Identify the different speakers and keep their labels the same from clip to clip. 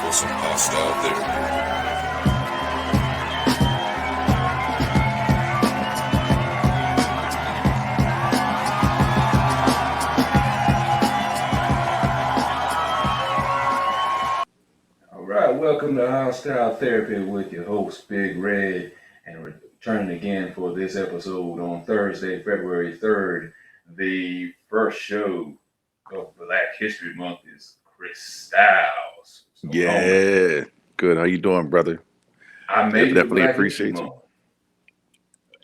Speaker 1: for some hostile therapy.
Speaker 2: All right, welcome to Hostile Therapy with your host, Big Red, and returning again for this episode on Thursday, February 3rd. The first show of Black History Month is Chris Styles.
Speaker 3: Yeah, good. How you doing, brother?
Speaker 2: I made
Speaker 3: Definitely
Speaker 2: Black
Speaker 3: appreciate
Speaker 2: History
Speaker 3: you.
Speaker 2: Month.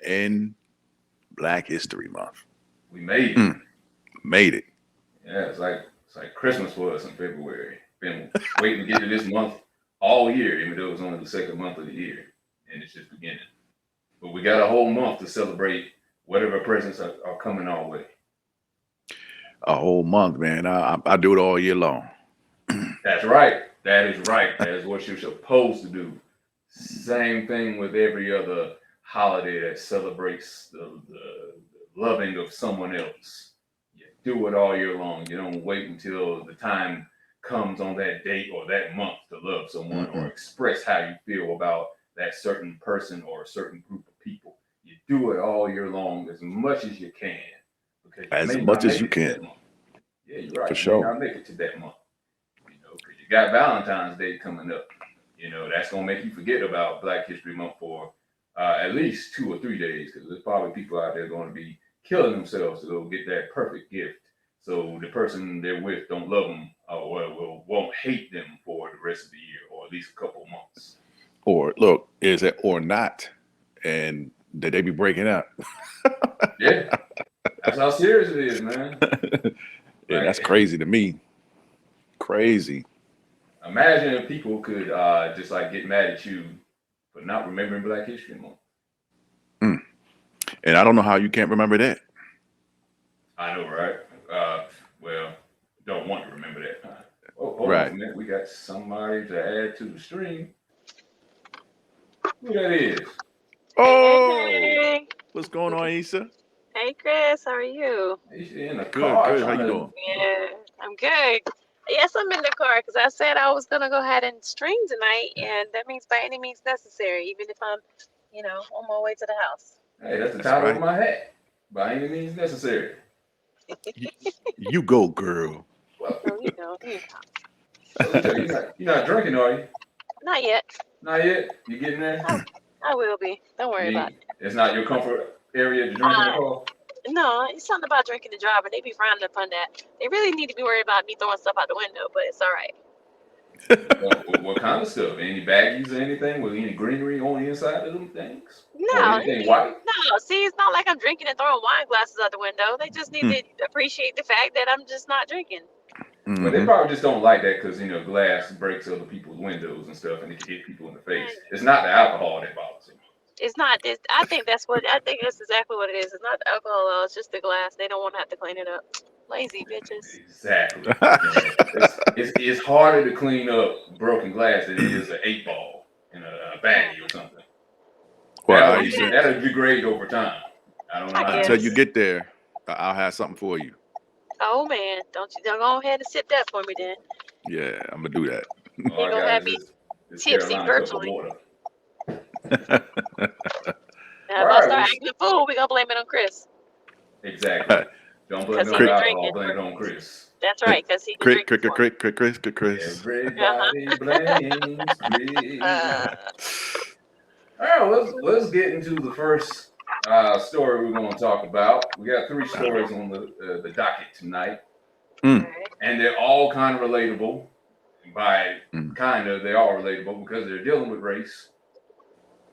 Speaker 3: In Black History Month.
Speaker 2: We made it.
Speaker 3: Made it.
Speaker 2: Yeah, it's like Christmas for us in February. Been waiting to get to this month all year, even though it was only the second month of the year, and it's just beginning. But we got a whole month to celebrate whatever presents are coming our way.
Speaker 3: A whole month, man. I do it all year long.
Speaker 2: That's right. That is right. That is what you're supposed to do. Same thing with every other holiday that celebrates the loving of someone else. You do it all year long. You don't wait until the time comes on that date or that month to love someone or express how you feel about that certain person or a certain group of people. You do it all year long as much as you can. Because
Speaker 3: As much as you can.
Speaker 2: Yeah, you're right.
Speaker 3: For
Speaker 2: You
Speaker 3: sure.
Speaker 2: may not make it to that month. You know, because you got Valentine's Day coming up. You know, that's going to make you forget about Black History Month for at least 2 or 3 days, because there's probably people out there going to be killing themselves to go get that perfect gift. So the person they're with don't love them or won't hate them for the rest of the year, or at least a couple months.
Speaker 3: Or look, is it or not? And did they be breaking up?
Speaker 2: Yeah, that's how serious it is, man.
Speaker 3: Yeah, that's crazy to me. Crazy.
Speaker 2: Imagine if people could just like get mad at you for not remembering Black History Month.
Speaker 3: And I don't know how you can't remember that.
Speaker 2: I know, right? Well, don't want to remember that. Hold on
Speaker 3: Right.
Speaker 2: a minute. We got somebody to add to the stream. Who that is?
Speaker 3: Oh,
Speaker 4: Hey,
Speaker 3: what's going on, Issa?
Speaker 4: hey, Chris, how are you?
Speaker 2: He's in the
Speaker 3: Good,
Speaker 2: car.
Speaker 3: good. How you doing?
Speaker 4: Yeah, I'm good. Yes, I'm in the car because I said I was gonna go ahead and stream tonight, and that means by any means necessary, even if I'm, on my way to the house.
Speaker 2: Hey, that's the
Speaker 3: That's
Speaker 2: title
Speaker 3: right.
Speaker 2: of my hat. By any means necessary.
Speaker 3: You go, girl.
Speaker 2: Well,
Speaker 4: So you know,
Speaker 2: you're not drinking, are you?
Speaker 4: not yet.
Speaker 2: Not yet. You getting there?
Speaker 4: I will be. Don't worry about it.
Speaker 2: It's not your comfort area to drink in the car.
Speaker 4: No, it's something about drinking and driving. They be frowning upon that. They really need to be worried about me throwing stuff out the window, but it's all right.
Speaker 2: What kind of stuff? Any baggies or anything with any greenery on the inside of them things? Or
Speaker 4: No,
Speaker 2: anything white?
Speaker 4: no. See, it's not like I'm drinking and throwing wine glasses out the window. They just need to appreciate the fact that I'm just not drinking.
Speaker 2: Well, they probably just don't like that because, glass breaks other people's windows and stuff, and it can hit people in the face. It's not the alcohol that bothers them.
Speaker 4: It's not this. I think that's exactly what it is. It's not the alcohol, it's just the glass. They don't want to have to clean it up. Lazy bitches.
Speaker 2: Exactly. It's harder to clean up broken glass than it is an 8-ball in a baggie or something.
Speaker 3: Well,
Speaker 2: that'll degrade over time. I don't know.
Speaker 3: Until you get there, I'll have something for you.
Speaker 4: Oh man, don't go ahead and sip that for me then.
Speaker 3: Yeah, I'm gonna do that.
Speaker 4: You're gonna have me tipsy virtually. Now, if I start acting a fool, we're gonna blame it on Chris.
Speaker 2: Exactly. Don't blame it on alcohol, blame it on Chris.
Speaker 4: That's right, because he can drink.
Speaker 3: Chris.
Speaker 2: Everybody blames Chris. All right, let's get into the first story we're going to talk about. We got 3 stories on the docket tonight, and they're all kind of relatable. By kind of, they're all relatable because they're dealing with race.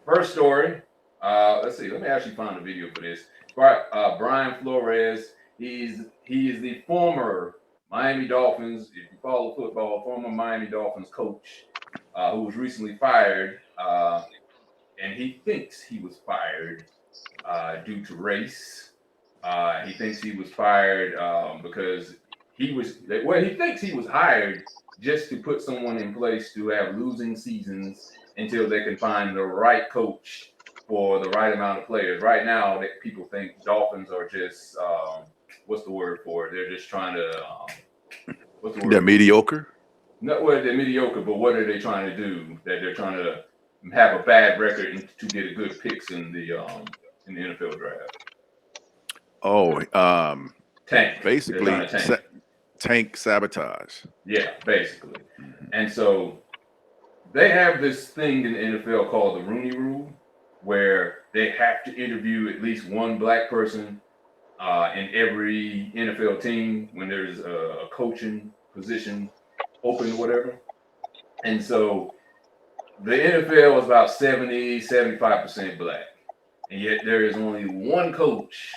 Speaker 2: First story. Let's see. Let me actually find a video for this. Brian Flores. He is the former Miami Dolphins. If you follow football, former Miami Dolphins coach who was recently fired, and he thinks he was fired due to race. He thinks he was fired because he thinks he was hired just to put someone in place to have losing seasons until they can find the right coach for the right amount of players. Right now, people think Dolphins are just, what's the word for it? They're just trying to,
Speaker 3: They're mediocre?
Speaker 2: not what they're mediocre, but what are they trying to do? That they're trying to have a bad record and to get a good picks in the NFL draft.
Speaker 3: Oh,
Speaker 2: Tank. They're
Speaker 3: basically
Speaker 2: trying to tank.
Speaker 3: tank sabotage.
Speaker 2: Yeah, basically.
Speaker 3: Mhm.
Speaker 2: And so they have this thing in the NFL called the Rooney Rule, where they have to interview at least one black person in every NFL team when there's a coaching position open or whatever. And so the NFL is about 70, 75% black. And yet there is only one coach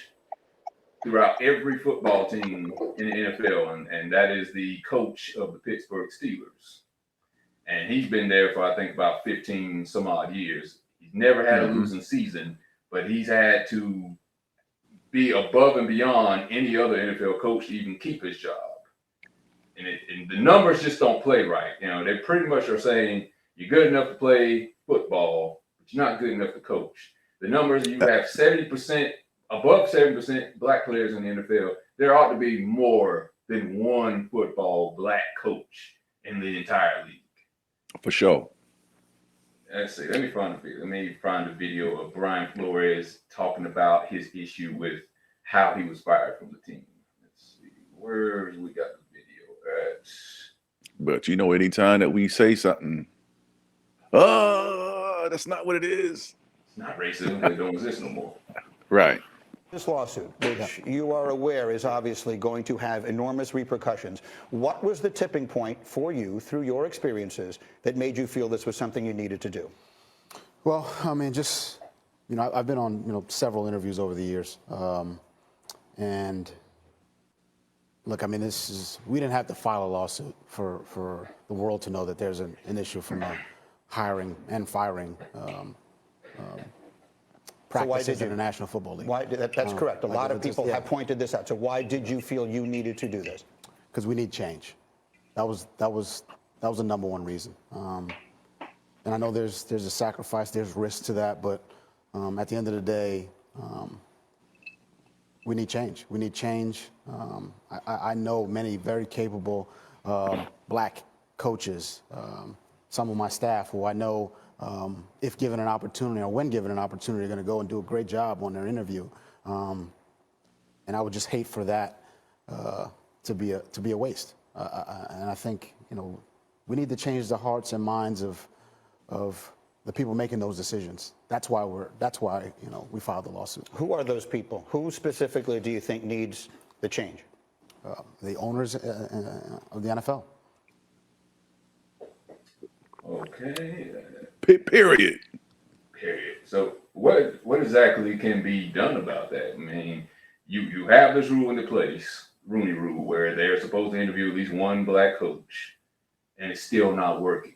Speaker 2: throughout every football team in the NFL, and that is the coach of the Pittsburgh Steelers. And he's been there for, I think, about 15 some odd years. He's never had a losing season, but he's had to be above and beyond any other NFL coach to even keep his job. And the numbers just don't play right. You know, they pretty much are saying you're good enough to play football, but you're not good enough to coach. The numbers, you have 70%, above 70% black players in the NFL. There ought to be more than one football black coach in the entire league.
Speaker 3: For sure.
Speaker 2: Let's see. Let me find a video of Brian Flores talking about his issue with how he was fired from the team. Let's see. Where we got the video at?
Speaker 3: But you know, anytime that we say something, that's not what it is.
Speaker 2: It's not racism. It don't exist no more.
Speaker 3: Right.
Speaker 5: This lawsuit, which you are aware is obviously going to have enormous repercussions, what was the tipping point for you through your experiences that made you feel this was something you needed to do?
Speaker 6: Well, I mean, just, you know, I've been on, you know, several interviews over the years. And look, I mean, we didn't have to file a lawsuit for the world to know that there's an issue from a hiring and firing practices in the National Football League.
Speaker 5: Why? That's correct. A lot of people have pointed this out. So why did you feel you needed to do this?
Speaker 6: Because we need change. That was the number one reason. And I know there's a sacrifice, there's risk to that, but at the end of the day, we need change. We need change. I know many very capable black coaches, some of my staff who I know, if given an opportunity or when given an opportunity, are going to go and do a great job on their interview. And I would just hate for that to be a waste. And I think, you know, we need to change the hearts and minds of the people making those decisions. That's why you know, we filed the lawsuit.
Speaker 5: Who are those people? Who specifically do you think needs the change?
Speaker 6: The owners of the NFL.
Speaker 2: Okay.
Speaker 3: Period.
Speaker 2: Period. So what exactly can be done about that? I mean, you have this rule into place, Rooney Rule, where they're supposed to interview at least one black coach, and it's still not working.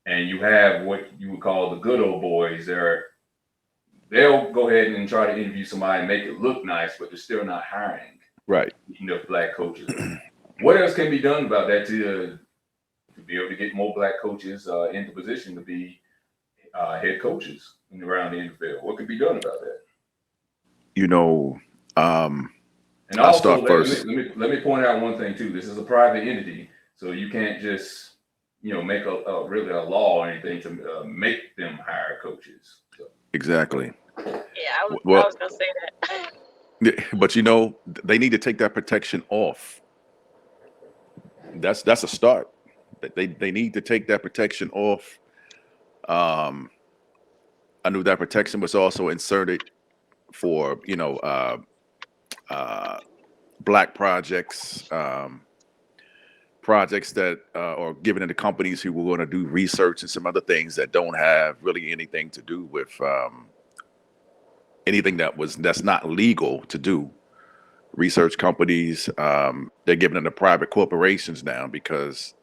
Speaker 2: And you have what you would call the good old boys. They'll go ahead and try to interview somebody and make it look nice, but they're still not hiring
Speaker 3: Right.
Speaker 2: enough black coaches. What else can be done about that to be able to get more black coaches into position to be head coaches around the NFL? What could be done about that?
Speaker 3: You know,
Speaker 2: And
Speaker 3: I'll
Speaker 2: also,
Speaker 3: start first.
Speaker 2: let me point out one thing too. This is a private entity, so you can't just make really a law or anything to make them hire coaches. So.
Speaker 3: Exactly.
Speaker 4: Yeah, I was gonna say that.
Speaker 3: But you know, they need to take that protection off. That's a start. They need to take that protection off. I knew that protection was also inserted for black projects, projects that are given to the companies who were going to do research and some other things that don't have really anything to do with anything that's not legal to do. Research companies, they're giving them to private corporations now because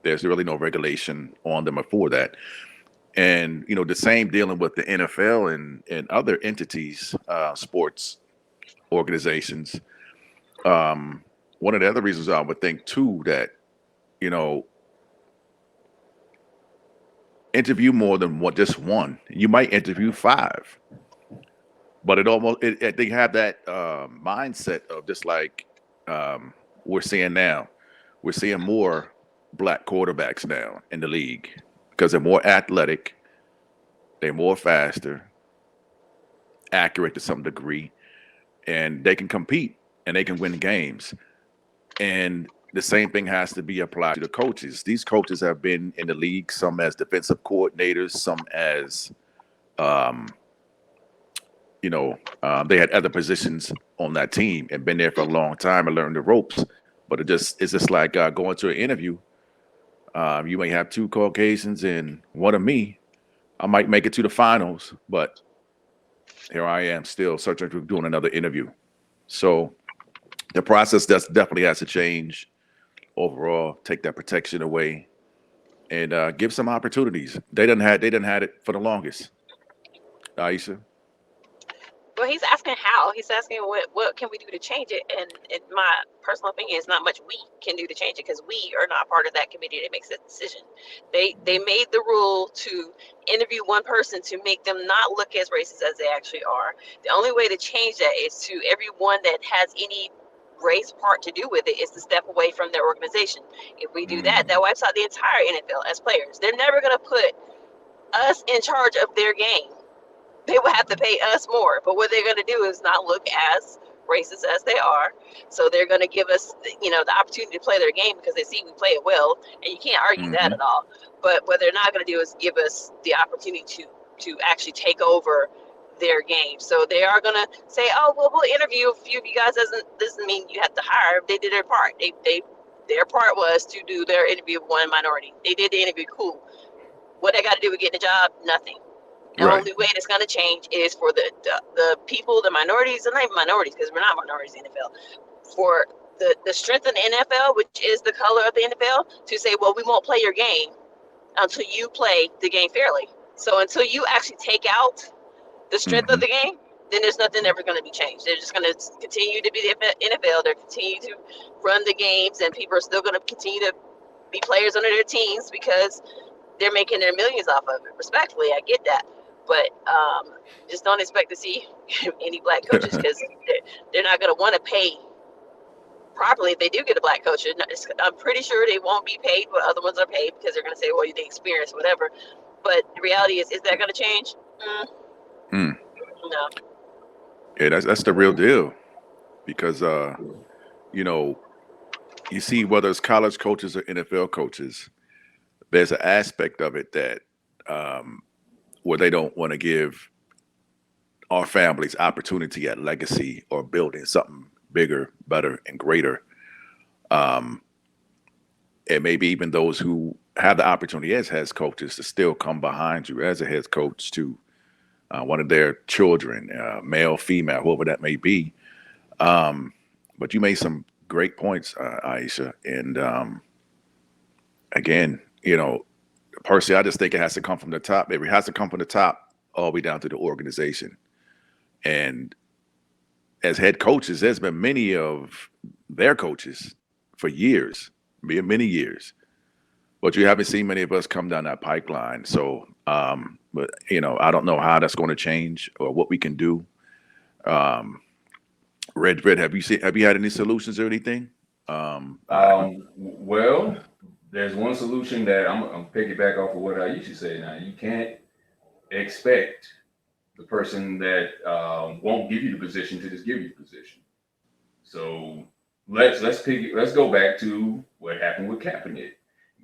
Speaker 3: there's really no regulation on them for that. And the same dealing with the NFL and other entities, sports organizations. One of the other reasons I would think too that interview more than just one. You might interview 5, but they have that mindset of just like we're seeing now. We're seeing more black quarterbacks now in the league because they're more athletic, they're more faster, accurate to some degree, and they can compete and they can win games. And the same thing has to be applied to the coaches. These coaches have been in the league, some as defensive coordinators, some as, they had other positions on that team and been there for a long time and learned the ropes. But it's just like going to an interview. You may have two Caucasians and one of me. I might make it to the finals, but here I am still searching for doing another interview. So the process definitely has to change overall, take that protection away and give some opportunities. They didn't had it for the longest. Ayesha?
Speaker 4: Well, he's asking how. He's asking what can we do to change it, and in my personal opinion, it's not much we can do to change it because we are not part of that committee that makes that decision. They made the rule to interview one person to make them not look as racist as they actually are. The only way to change that is to everyone that has any race part to do with it is to step away from their organization. If we do that, that wipes out the entire NFL as players. They're never going to put us in charge of their game. They will have to pay us more. But what they're going to do is not look as racist as they are. So they're going to give us, the opportunity to play their game because they see we play it well, and you can't argue that at all. But what they're not going to do is give us the opportunity to actually take over their game. So they are going to say, oh, well, we'll interview a few of you guys. Doesn't mean you have to hire. They did their part. Their part was to do their interview of one minority. They did the interview. Cool. What they got to do with getting a job? Nothing. The only way that's going to change is for the people, the minorities, and not even minorities because we're not minorities in the NFL, for the strength of the NFL, which is the color of the NFL, to say, well, we won't play your game until you play the game fairly. So until you actually take out the strength of the game, then there's nothing ever going to be changed. They're just going to continue to be the NFL. They're continue to run the games, and people are still going to continue to be players under their teams because they're making their millions off of it. Respectfully, I get that. But just don't expect to see any black coaches because they're not going to want to pay properly if they do get a black coach. I'm pretty sure they won't be paid what other ones are paid because they're going to say, well, they experience whatever. But the reality is that going to change? No.
Speaker 3: Yeah, that's the real deal because, you see whether it's college coaches or NFL coaches, there's an aspect of it that where they don't want to give our families opportunity at legacy or building something bigger, better, and greater. And maybe even those who have the opportunity as head coaches to still come behind you as a head coach to one of their children, male, female, whoever that may be. But you made some great points, Ayesha. And again, personally, I just think it has to come from the top. It has to come from the top all the way down to the organization. And as head coaches, there's been many of their coaches for years, many years. But you haven't seen many of us come down that pipeline. So, but I don't know how that's going to change or what we can do. Red, have you had any solutions or anything?
Speaker 2: Well, there's one solution that I'm piggyback off of what Ayesha said. Now, you can't expect the person that won't give you the position to just give you the position. So let's go back to what happened with Kaepernick.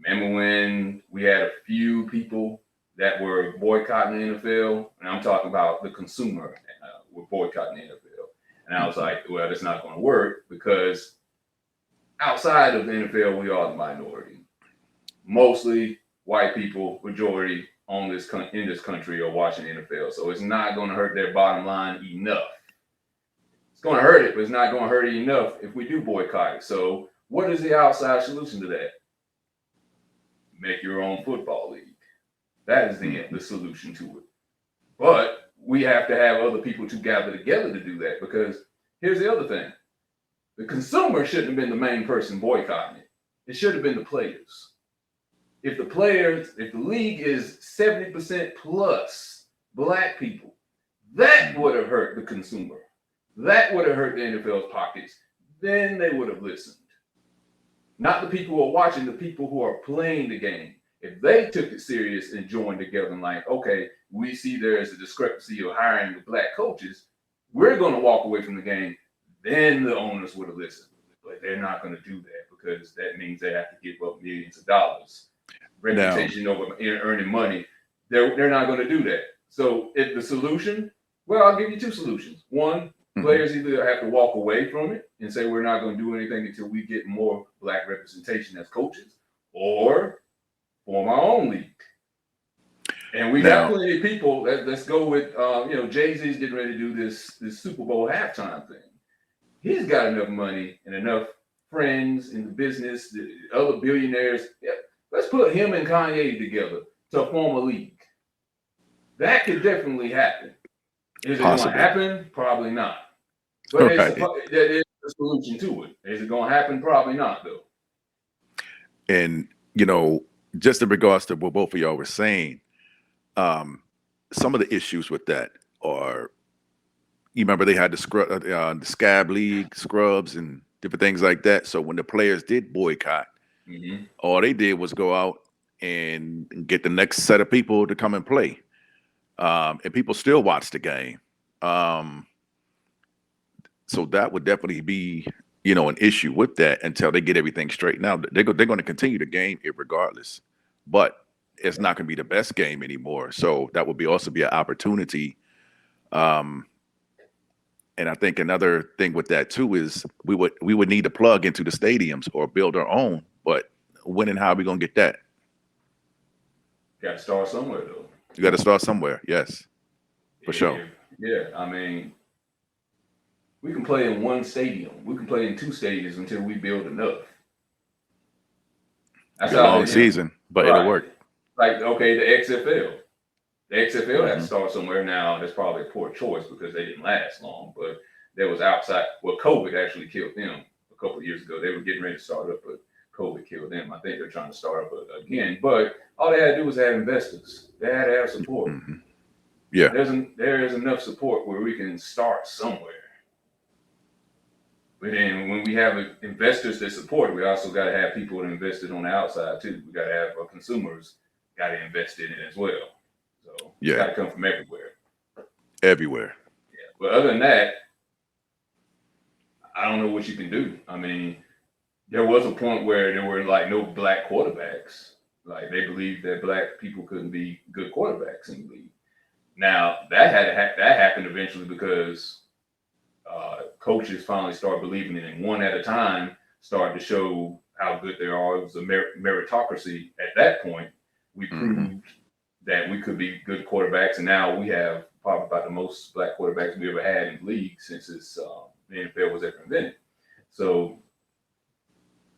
Speaker 2: Remember when we had a few people that were boycotting the NFL, and I'm talking about the consumer were boycotting the NFL, and I was like, well, that's not going to work because outside of the NFL, we are the minority. Mostly white people, majority in this country are watching the NFL. So it's not going to hurt their bottom line enough. It's going to hurt it, but it's not going to hurt it enough if we do boycott it. So what is the outside solution to that? Make your own football league. That is the solution to it. But we have to have other people to gather together to do that because here's the other thing. The consumer shouldn't have been the main person boycotting it. It should have been the players. If the league is 70% plus black people, that would have hurt the consumer. That would have hurt the NFL's pockets. Then they would have listened. Not the people who are watching, the people who are playing the game. If they took it serious and joined together and like, okay, we see there is a discrepancy of hiring the black coaches, we're going to walk away from the game, then the owners would have listened. But they're not going to do that because that means they have to give up millions of dollars. Reputation over earning money, they're not going to do that. So if the solution, well, I'll give you two solutions. One, players either have to walk away from it and say we're not going to do anything until we get more black representation as coaches, or form our own league. And we got plenty of people. Let's go with Jay-Z's getting ready to do this Super Bowl halftime thing. He's got enough money and enough friends in the business, the other billionaires. Yeah, let's put him and Kanye together to form a league. That could definitely happen. Is it going to happen? Probably not. But there is a solution to it. Is it going to happen? Probably not, though.
Speaker 3: And, just in regards to what both of y'all were saying, some of the issues with that are, you remember they had the Scab League, scrubs, and different things like that. So when the players did boycott, all they did was go out and get the next set of people to come and play. And people still watch the game. So that would definitely be, an issue with that until they get everything straightened out. They're going to continue the game regardless, but it's not going to be the best game anymore. So that would also be an opportunity. And I think another thing with that too is we would need to plug into the stadiums or build our own. But when and how are we going to get that?
Speaker 2: Got to start somewhere, though.
Speaker 3: You got to start somewhere. Yes, for sure.
Speaker 2: Yeah, I mean, we can play in one stadium. We can play in two stadiums until we build enough. That's
Speaker 3: a long season, but it'll work.
Speaker 2: Like, okay, the XFL. The XFL has to start somewhere now. That's probably a poor choice because they didn't last long. But there was outside. Well, COVID actually killed them a couple of years ago. They were getting ready to start up, but COVID killed them. I think they're trying to start up again. But all they had to do was have investors. They had to have support.
Speaker 3: Yeah.
Speaker 2: There is enough support where we can start somewhere. But then when we have investors that support it, we also got to have people that invested on the outside too. We got to have our consumers got to invest in it as well. So it's got to come from everywhere.
Speaker 3: Everywhere.
Speaker 2: Yeah. But other than that, I don't know what you can do. I mean, there was a point where there were like no black quarterbacks. Like they believed that black people couldn't be good quarterbacks in the league. Now that happened eventually because coaches finally started believing it, and one at a time started to show how good they are. It was a meritocracy at that point. We proved that we could be good quarterbacks, and now we have probably about the most black quarterbacks we ever had in the league since the NFL was ever invented. So,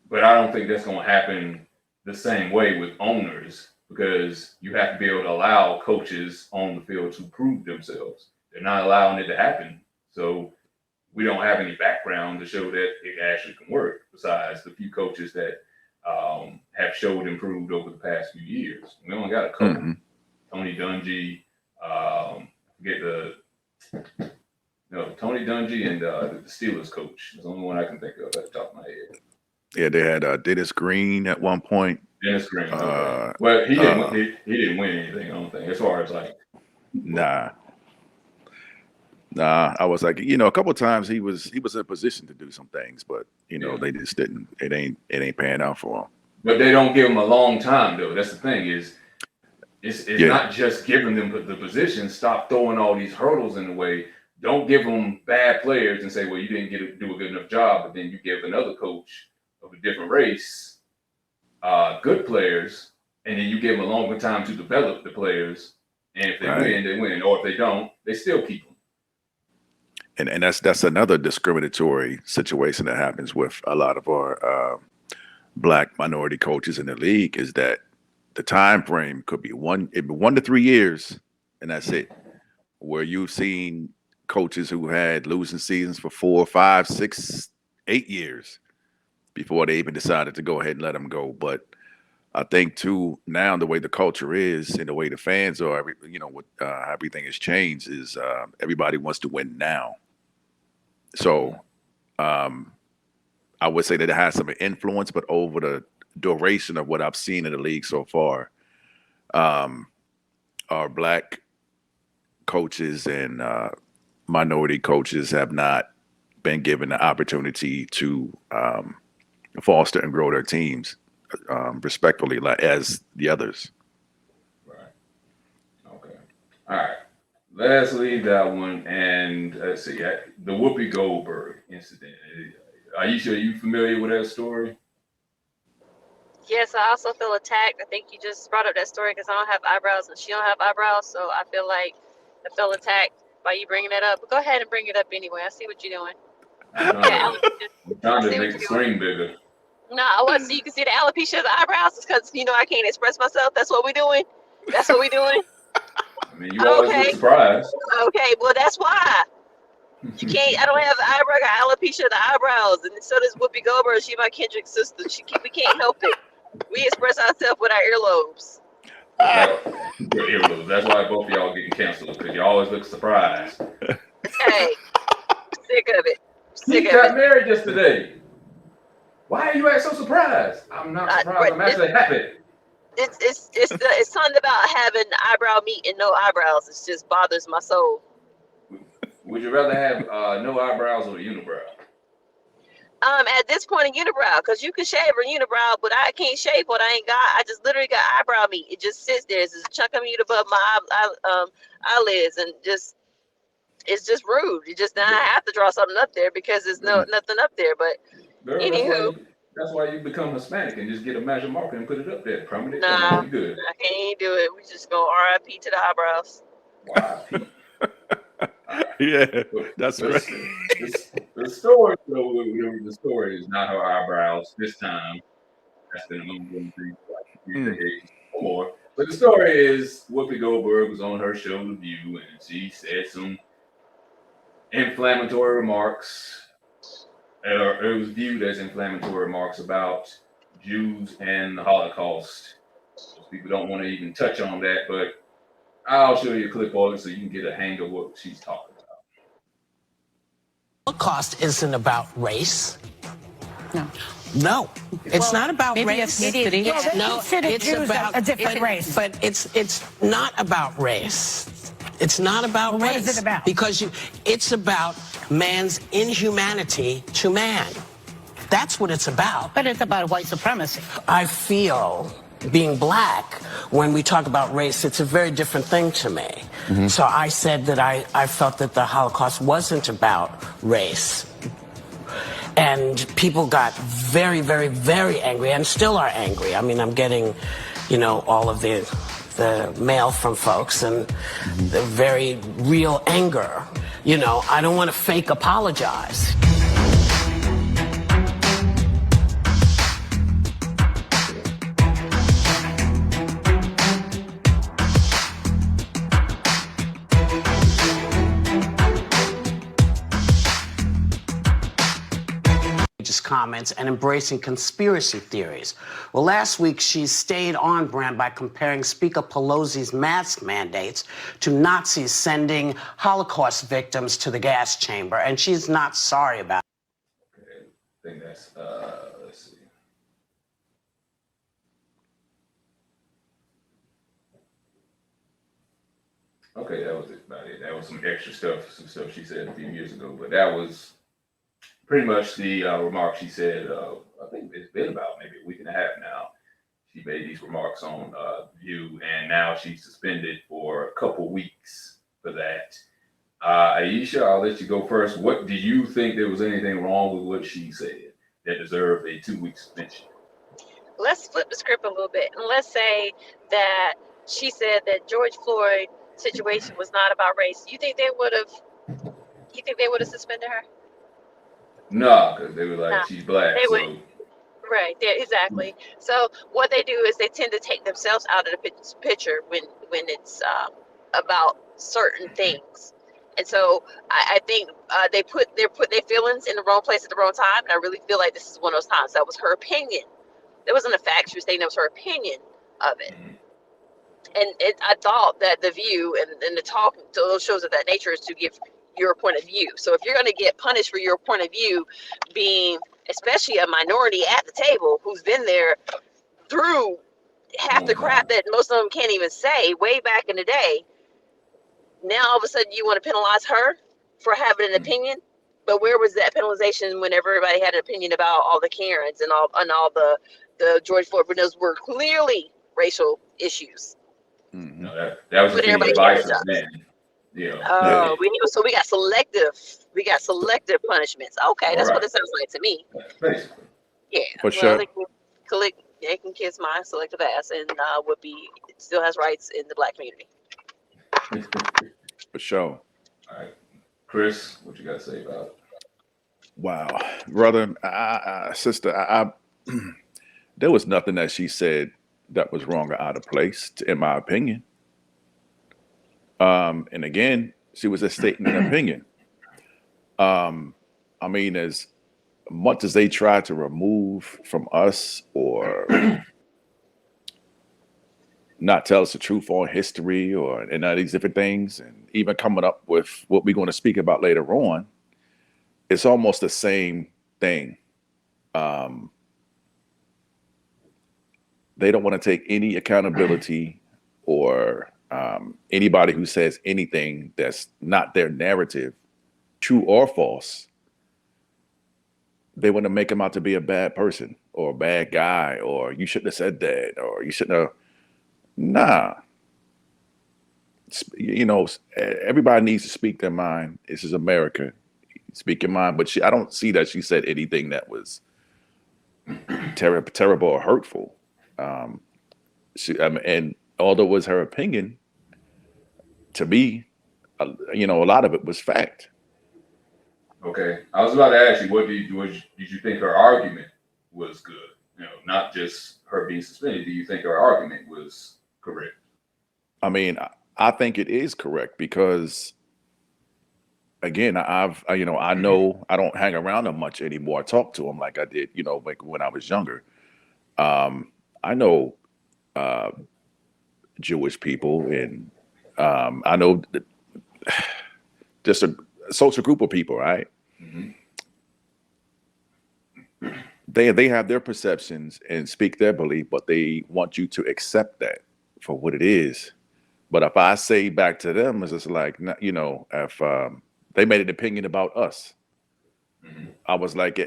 Speaker 2: but I don't think that's going to happen the same way with owners, because you have to be able to allow coaches on the field to prove themselves. They're not allowing it to happen. So we don't have any background to show that it actually can work, besides the few coaches that have showed improved over the past few years. We only got a couple. Tony Dungy, Tony Dungy and the Steelers coach. That's the only one I can think of at the top of my head.
Speaker 3: Yeah, they had Dennis Green at one point.
Speaker 2: Dennis Green. Well, he didn't win anything, I don't think, as far as like.
Speaker 3: Nah, I was like, a couple of times he was in a position to do some things, but they just didn't. It ain't panning out for him.
Speaker 2: But they don't give him a long time though. That's the thing is, it's not just giving them the position. Stop throwing all these hurdles in the way. Don't give them bad players and say, well, you didn't do a good enough job, but then you give another coach of a different race good players, and then you give them a longer time to develop the players. And if they win, they win. Or if they don't, they still keep them.
Speaker 3: And that's another discriminatory situation that happens with a lot of our black minority coaches in the league, is that the time frame could be 1 to 3 years, and that's it. Where you've seen coaches who had losing seasons for 4, 5, 6, 8 years before they even decided to go ahead and let them go. But I think too, now the way the culture is and the way the fans are, what everything has changed is everybody wants to win now. So I I would say that it has some influence, but over the duration of what I've seen in the league so far, our black coaches and minority coaches have not been given the opportunity to foster and grow their teams respectfully, like as the others.
Speaker 2: Right. Okay. All right. Let's leave that one. And let's see. The Whoopi Goldberg incident. Ayesha, are you familiar with that story?
Speaker 4: Yes, I also feel attacked. I think you just brought up that story because I don't have eyebrows and she don't have eyebrows, so I feel like I feel attacked by you bringing that up. But go ahead and bring it up anyway. I see what you're doing.
Speaker 2: I'm trying to
Speaker 4: See what
Speaker 2: make the
Speaker 4: you're doing.
Speaker 2: screen bigger.
Speaker 4: No, I want to see you can see the alopecia of the eyebrows. It's because I can't express myself. That's what we're doing. That's what we're doing.
Speaker 2: I mean, you always look
Speaker 4: Okay.
Speaker 2: surprised.
Speaker 4: Okay. Well, that's why you can't. I don't have the eyebrow. I got alopecia of the eyebrows, and so does Whoopi Goldberg. She my Kendrick sister. We can't help it. We express ourselves with our earlobes.
Speaker 2: Your earlobes. That's why both of y'all getting canceled because you always look surprised.
Speaker 4: Hey, sick of it.
Speaker 2: He
Speaker 4: Sick of
Speaker 2: got
Speaker 4: it.
Speaker 2: married yesterday. Why are you acting so surprised? I'm not surprised. I'm actually happy.
Speaker 4: It's something about having eyebrow meat and no eyebrows. It just bothers my soul.
Speaker 2: Would you rather have no eyebrows or a unibrow?
Speaker 4: At this point, a unibrow, because you can shave a unibrow, but I can't shave what I ain't got. I just literally got eyebrow meat. It just sits there. It's a chunk of meat above my eyelids, and it's just rude. You just now I have to draw something up there because there's nothing up there. But
Speaker 2: Girl,
Speaker 4: anywho,
Speaker 2: that's why you become Hispanic and just get a magic marker and put it up there. Permanent.
Speaker 4: nah,
Speaker 2: You good.
Speaker 4: I can't do it. We just go RIP to the eyebrows.
Speaker 2: Wow.
Speaker 3: Yeah, that's great.
Speaker 2: The story, though, the story is not her eyebrows this time. That's been an ongoing thing for like 3 decades before. But the story is Whoopi Goldberg was on her show, The View, and she said some inflammatory remarks. It was viewed as inflammatory remarks about Jews and the Holocaust. Most people don't want to even touch on that, but I'll show you a clip of it so you can get a hang of what she's talking about.
Speaker 7: Holocaust isn't about race. No, it's not about race.
Speaker 8: Ethnicity.
Speaker 7: No, it's about
Speaker 8: a different race.
Speaker 7: But it's not about race. It's not about race.
Speaker 8: What is it about?
Speaker 7: Because it's about man's inhumanity to man. That's what it's about.
Speaker 8: But it's about white supremacy.
Speaker 7: I feel, being black, when we talk about race, it's a very different thing to me. Mm-hmm. So I said that I felt that the Holocaust wasn't about race. And people got very, very, very angry and still are angry. I mean, I'm getting, all of the mail from folks and the very real anger. I don't want to fake apologize. Comments and embracing conspiracy theories. Well, last week she stayed on brand by comparing Speaker Pelosi's mask mandates to Nazis sending Holocaust victims to the gas chamber, and she's not sorry about it.
Speaker 2: Okay, I think that's let's see. Okay, that was about it. That was some extra stuff, some stuff she said a few years ago, but that was pretty much the remark she said. I think it's been about maybe a week and a half now. She made these remarks on View, and now she's suspended for a couple weeks for that. Ayesha, I'll let you go first. What do you think there was anything wrong with what she said that deserved a 2-week suspension?
Speaker 4: Let's flip the script a little bit, and let's say that she said that George Floyd situation was not about race. You think they would have suspended her?
Speaker 2: No, because they were like, she's black.
Speaker 4: They
Speaker 2: so.
Speaker 4: would. Right, yeah, exactly. So what they do is they tend to take themselves out of the picture when it's about certain things. And so I think they put their feelings in the wrong place at the wrong time. And I really feel like this is one of those times. That was her opinion. That wasn't a fact. She was saying that was her opinion of it. And I thought that The View and the talk to those shows of that nature is to give your point of view. So if you're going to get punished for your point of view being especially a minority at the table who's been there through half the crap that most of them can't even say way back in the day. Now all of a sudden you want to penalize her for having an opinion, but where was that penalization when everybody had an opinion about all the Karens and all the George Floyd, when those were clearly racial issues?
Speaker 3: Mm-hmm.
Speaker 2: No, that was just
Speaker 4: But
Speaker 2: being
Speaker 4: everybody cares
Speaker 2: divisive
Speaker 4: about
Speaker 2: then. Yeah.
Speaker 4: Oh, we got selective punishments. Okay,
Speaker 2: All
Speaker 4: that's what
Speaker 2: right.
Speaker 4: it sounds like to me.
Speaker 2: Basically.
Speaker 4: Yeah.
Speaker 3: For
Speaker 4: Well,
Speaker 3: sure.
Speaker 4: they can kiss my selective ass, and still has rights in the black community.
Speaker 3: For sure.
Speaker 2: All right. Chris, what you got to say about it?
Speaker 3: Wow, brother, sister, there was nothing that she said that was wrong or out of place, in my opinion. And again, she was just stating an opinion. I mean, as much as they try to remove from us or not tell us the truth on history and all these different things, and even coming up with what we're going to speak about later on, it's almost the same thing. They don't want to take any accountability or anybody who says anything that's not their narrative, true or false. They want to make them out to be a bad person or a bad guy, or you shouldn't have said that, or you shouldn't have. Nah. You know, everybody needs to speak their mind. This is America. Speak your mind. But I don't see that she said anything that was terrible or hurtful. And although it was her opinion, to me, a lot of it was fact.
Speaker 2: Okay. I was about to ask you, did you think her argument was good? Not just her being suspended. Do you think her argument was correct?
Speaker 3: I mean, I think it is correct because, again, I know I don't hang around them much anymore. I talk to them like I did, like when I was younger. I know Jewish people, and I know just a social group of people, right?
Speaker 2: Mm-hmm.
Speaker 3: They have their perceptions and speak their belief, but they want you to accept that for what it is. But if I say back to them, it's just like, if they made an opinion about us,
Speaker 2: Mm-hmm.
Speaker 3: I was like,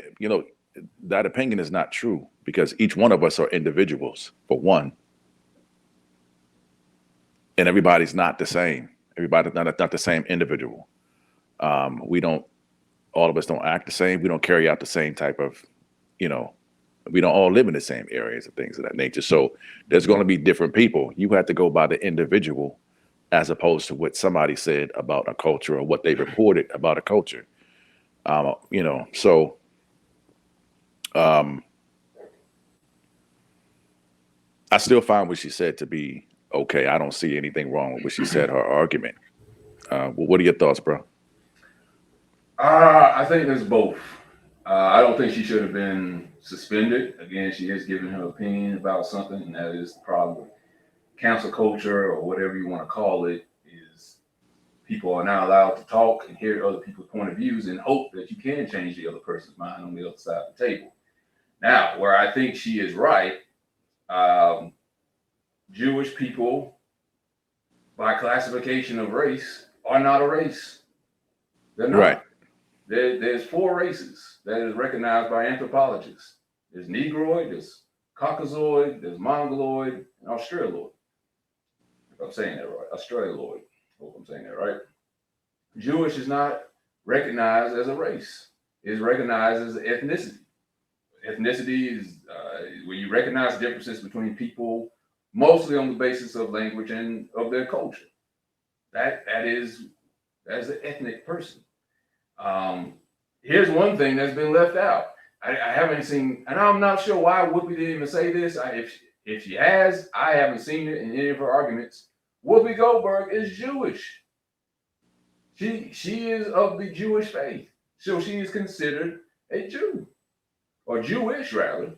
Speaker 3: that opinion is not true because each one of us are individuals, for one. And everybody's not the same. Everybody's not the same individual. All of us don't act the same. We don't carry out the same type of, we don't all live in the same areas and things of that nature. So there's going to be different people. You have to go by the individual as opposed to what somebody said about a culture or what they reported about a culture. So I still find what she said to be okay. I don't see anything wrong with what she said, her argument. What are your thoughts, bro?
Speaker 2: I think there's both. I don't think she should have been suspended. Again, she is giving her opinion about something, and that is the problem with cancel culture or whatever you want to call it, is people are not allowed to talk and hear other people's point of views and hope that you can change the other person's mind on the other side of the table. Now, where I think she is right, Jewish people, by classification of race, are not a race. They're not.
Speaker 3: Right.
Speaker 2: There's 4 races that is recognized by anthropologists. There's Negroid, there's Caucasoid, there's Mongoloid, and Australoid. If I'm saying that right, Australoid. Hope I'm saying that right. Jewish is not recognized as a race. It is recognized as ethnicity. Ethnicity is where you recognize differences between people, mostly on the basis of language and of their culture. That is an ethnic person. Here's one thing that's been left out. I haven't seen, and I'm not sure why Whoopi didn't even say this. If she has, I haven't seen it in any of her arguments. Whoopi Goldberg is Jewish. She is of the Jewish faith, so she is considered a Jew, or Jewish rather.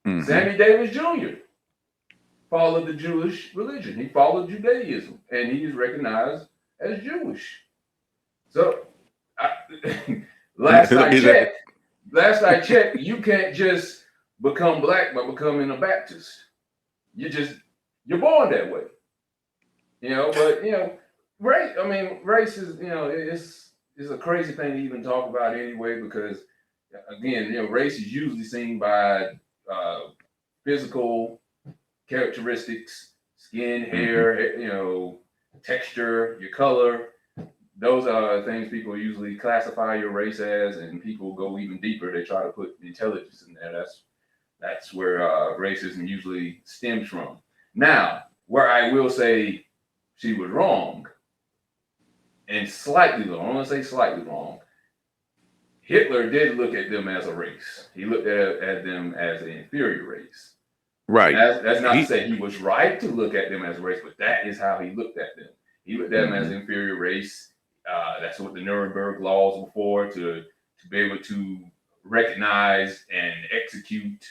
Speaker 2: Mm-hmm. Sammy Davis Jr. followed the Jewish religion. He followed Judaism, and he is recognized as Jewish. So, last I checked, last I checked, you can't just become black by becoming a Baptist. You're born that way. But race. I mean, race is it's a crazy thing to even talk about anyway, because again, race is usually seen by physical characteristics, skin, hair, texture, your color. Those are things people usually classify your race as, and people go even deeper. They try to put intelligence in there. That's where racism usually stems from. Now, where I will say she was wrong, and slightly wrong, I want to say slightly wrong, Hitler did look at them as a race. He looked at them as an inferior race.
Speaker 3: Right.
Speaker 2: That's not to say he was right to look at them as a race, but that is how he looked at them. He looked at them as an inferior race. That's what the Nuremberg laws were for, to be able to recognize and execute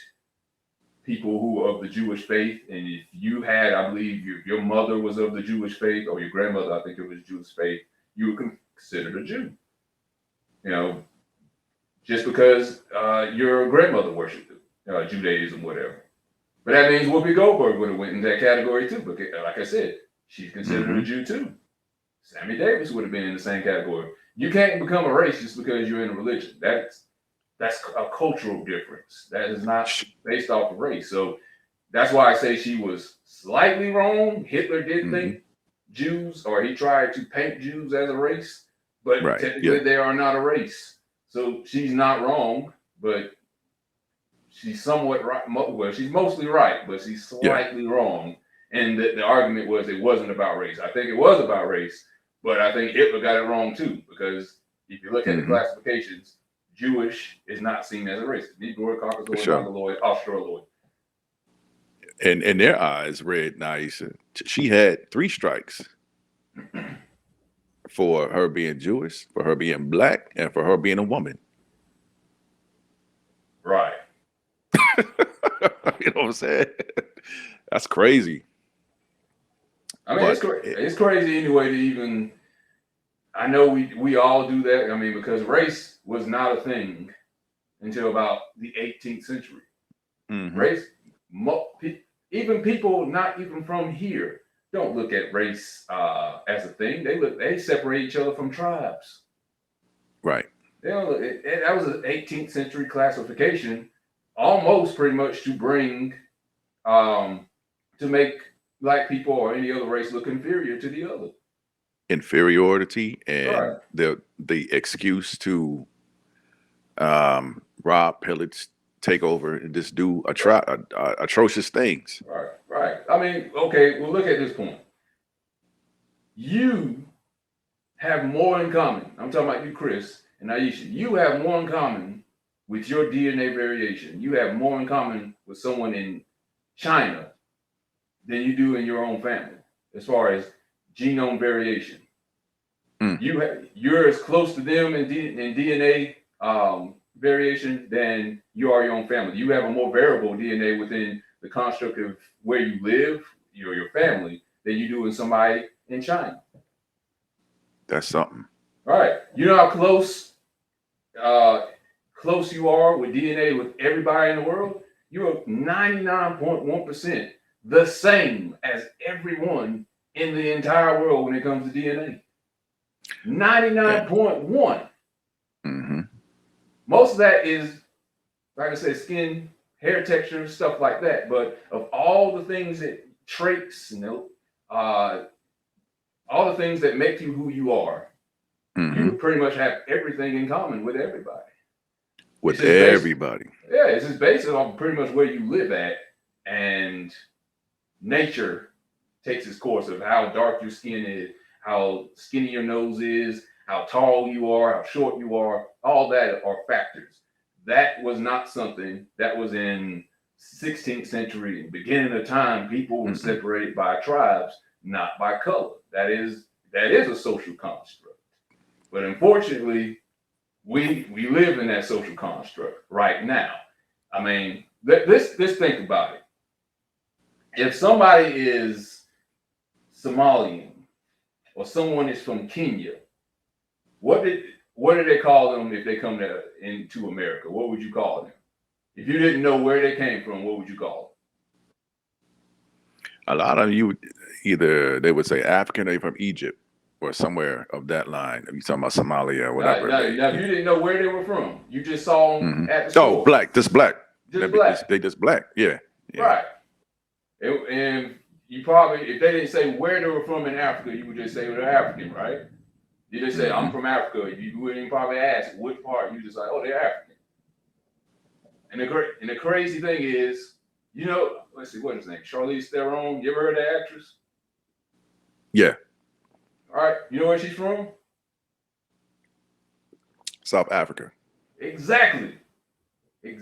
Speaker 2: people who are of the Jewish faith. And if you had, I believe, your mother was of the Jewish faith, or your grandmother, I think it was Jewish faith, you were considered a Jew. Just because your grandmother worshipped Judaism, whatever. But that means Whoopi Goldberg would have went in that category too. But like I said, she's considered a Jew too. Sammy Davis would have been in the same category. You can't become a race just because you're in a religion. That's a cultural difference. That is not based off of race. So that's why I say she was slightly wrong. Hitler did think Jews, or he tried to paint Jews as a race, but technically they are not a race. So she's not wrong, but she's somewhat right. Well, she's mostly right, but she's slightly wrong. And the argument was it wasn't about race. I think it was about race, but I think Hitler got it wrong too, because if you look at the classifications, Jewish is not seen as a race. Negroid, Caucasoid, Mongoloid, Australoid.
Speaker 3: And in their eyes, Red Naisha, she had 3 strikes for her being Jewish, for her being black, and for her being a woman.
Speaker 2: Right.
Speaker 3: You know what I'm saying? That's crazy.
Speaker 2: I mean, it's crazy anyway to even. I know we all do that. I mean, because race was not a thing until about the 18th century. Race, even people not even from here don't look at race as a thing. They separate each other from tribes.
Speaker 3: Right.
Speaker 2: That was an 18th century classification, almost pretty much to bring, to make black people or any other race look inferior to the other.
Speaker 3: Inferiority and the excuse to rob, pillage, take over, and just do atrocious things.
Speaker 2: Right. I mean, okay, well, look at this point. You have more in common. I'm talking about you, Chris and Ayeshia. You have more in common with your DNA variation. You have more in common with someone in China than you do in your own family, as far as genome variation. You're as close to them in DNA variation than you are your own family. You have a more variable DNA within the construct of where you live, your family, than you do in somebody in China.
Speaker 3: That's something.
Speaker 2: All right. You know how close you are with DNA with everybody in the world? You're 99.1% the same as everyone in the entire world when it comes to DNA. 99.1. Most of that is, like I said, skin, hair texture, stuff like that. But of all the things traits, all the things that make you who you are, you pretty much have everything in common with everybody.
Speaker 3: With everybody.
Speaker 2: It's just based on pretty much where you live at, and nature takes its course of how dark your skin is, how skinny your nose is, how tall you are, how short you are. All that are factors. That was not something that was in 16th century, beginning of time. People were separated by tribes, not by color. That is a social construct. But unfortunately, we live in that social construct right now. I mean, let's think about it. If somebody is Somalian or someone is from Kenya, what what do they call them if they come into America? What would you call them? If you didn't know where they came from, what would you call
Speaker 3: A lot of you either they would say African or from Egypt or somewhere of that line. If you're talking about Somalia or
Speaker 2: them?
Speaker 3: whatever.
Speaker 2: Now, if you didn't know where they were from, you just saw them at the store.
Speaker 3: Oh, black, just black.
Speaker 2: Just black.
Speaker 3: They just black. Yeah.
Speaker 2: Right. And you probably, if they didn't say where they were from in Africa, you would just say they're African, right? You just say, I'm from Africa. You wouldn't probably ask which part. You just like, oh, they're African. And the crazy thing is, you know, let's see, what's his name? Charlize Theron. You ever heard of that actress?
Speaker 3: Yeah.
Speaker 2: All right. You know where she's from?
Speaker 3: South Africa.
Speaker 2: Exactly. I'm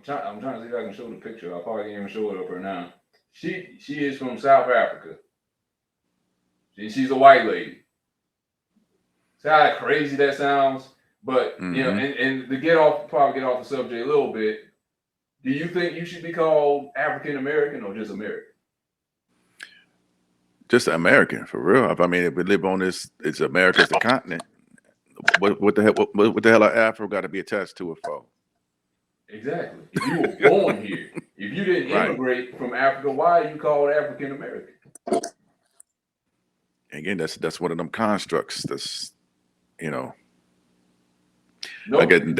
Speaker 2: trying to see if I can show the picture. I probably can't even show it up right now. She is from South Africa. She's a white lady. See how crazy that sounds? But you know, and to probably get off the subject a little bit, do you think you should be called African American or just American?
Speaker 3: Just American, for real. I mean, if we live on this, it's America's the continent. What the hell are Afro got to be attached to it for?
Speaker 2: Exactly. If you were born here, if you didn't immigrate from Africa, why are you called African American?
Speaker 3: Again, that's one of them constructs. That's, you know.
Speaker 2: No,
Speaker 3: again,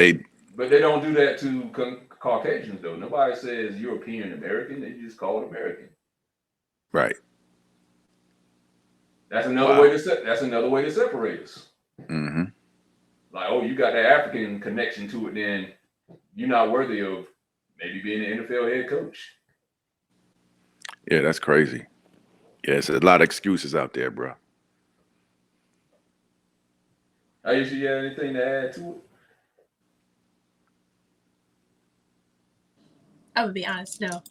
Speaker 2: but they don't do that to Caucasians though. Nobody says European American. They just call it American.
Speaker 3: Right.
Speaker 2: That's another way to that's another way to separate us.
Speaker 3: Mm-hmm.
Speaker 2: Like, oh, you got that African connection to it, then you're not worthy of maybe being an NFL head coach.
Speaker 3: Yeah, that's crazy. Yeah, it's a lot of excuses out there, bro.
Speaker 2: Ayeshia, you have anything to add to it?
Speaker 4: I would be honest, no.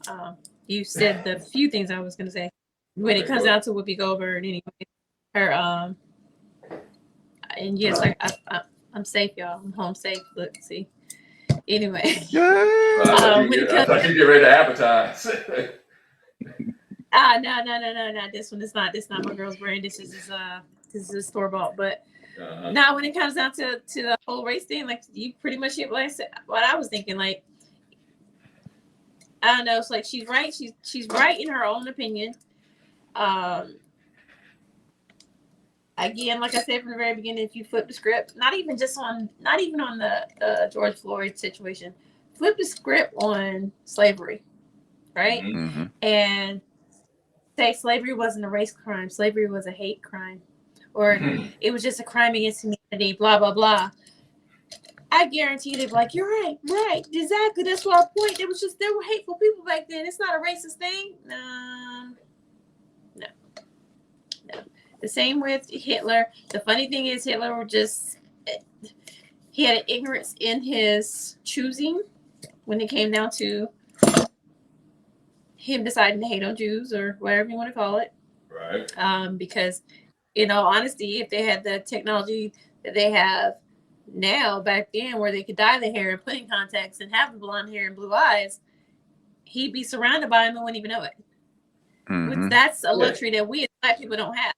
Speaker 4: You said the few things I was going to say. When it comes down to Whoopi Goldberg, anyway, her and yes, I'm safe, y'all. I'm home safe. Look, see. Anyway,
Speaker 2: I thought you get ready to advertise.
Speaker 4: No. This one is not. This is not my girl's brand. This is store bought. But now, when it comes down to the whole race thing, like you pretty much hit what I was thinking. Like, I don't know. It's like she's right. She's right in her own opinion. Again, like I said from the very beginning, if you flip the script, not even on the George Floyd situation, flip the script on slavery, right?
Speaker 3: Mm-hmm.
Speaker 4: And say slavery wasn't a race crime, slavery was a hate crime, or it was just a crime against humanity, blah blah blah. I guarantee they'd be like, "You're right, exactly. That's what our point. There were hateful people back then. It's not a racist thing." No. The same with Hitler. The funny thing is Hitler he had an ignorance in his choosing when it came down to him deciding to hate on Jews or whatever you want to call it.
Speaker 2: Right.
Speaker 4: Because in all honesty, if they had the technology that they have now back then where they could dye their hair and put in contacts and have the blonde hair and blue eyes, he'd be surrounded by them and wouldn't even know it.
Speaker 3: Mm-hmm.
Speaker 4: That's a luxury that we as Black people don't have.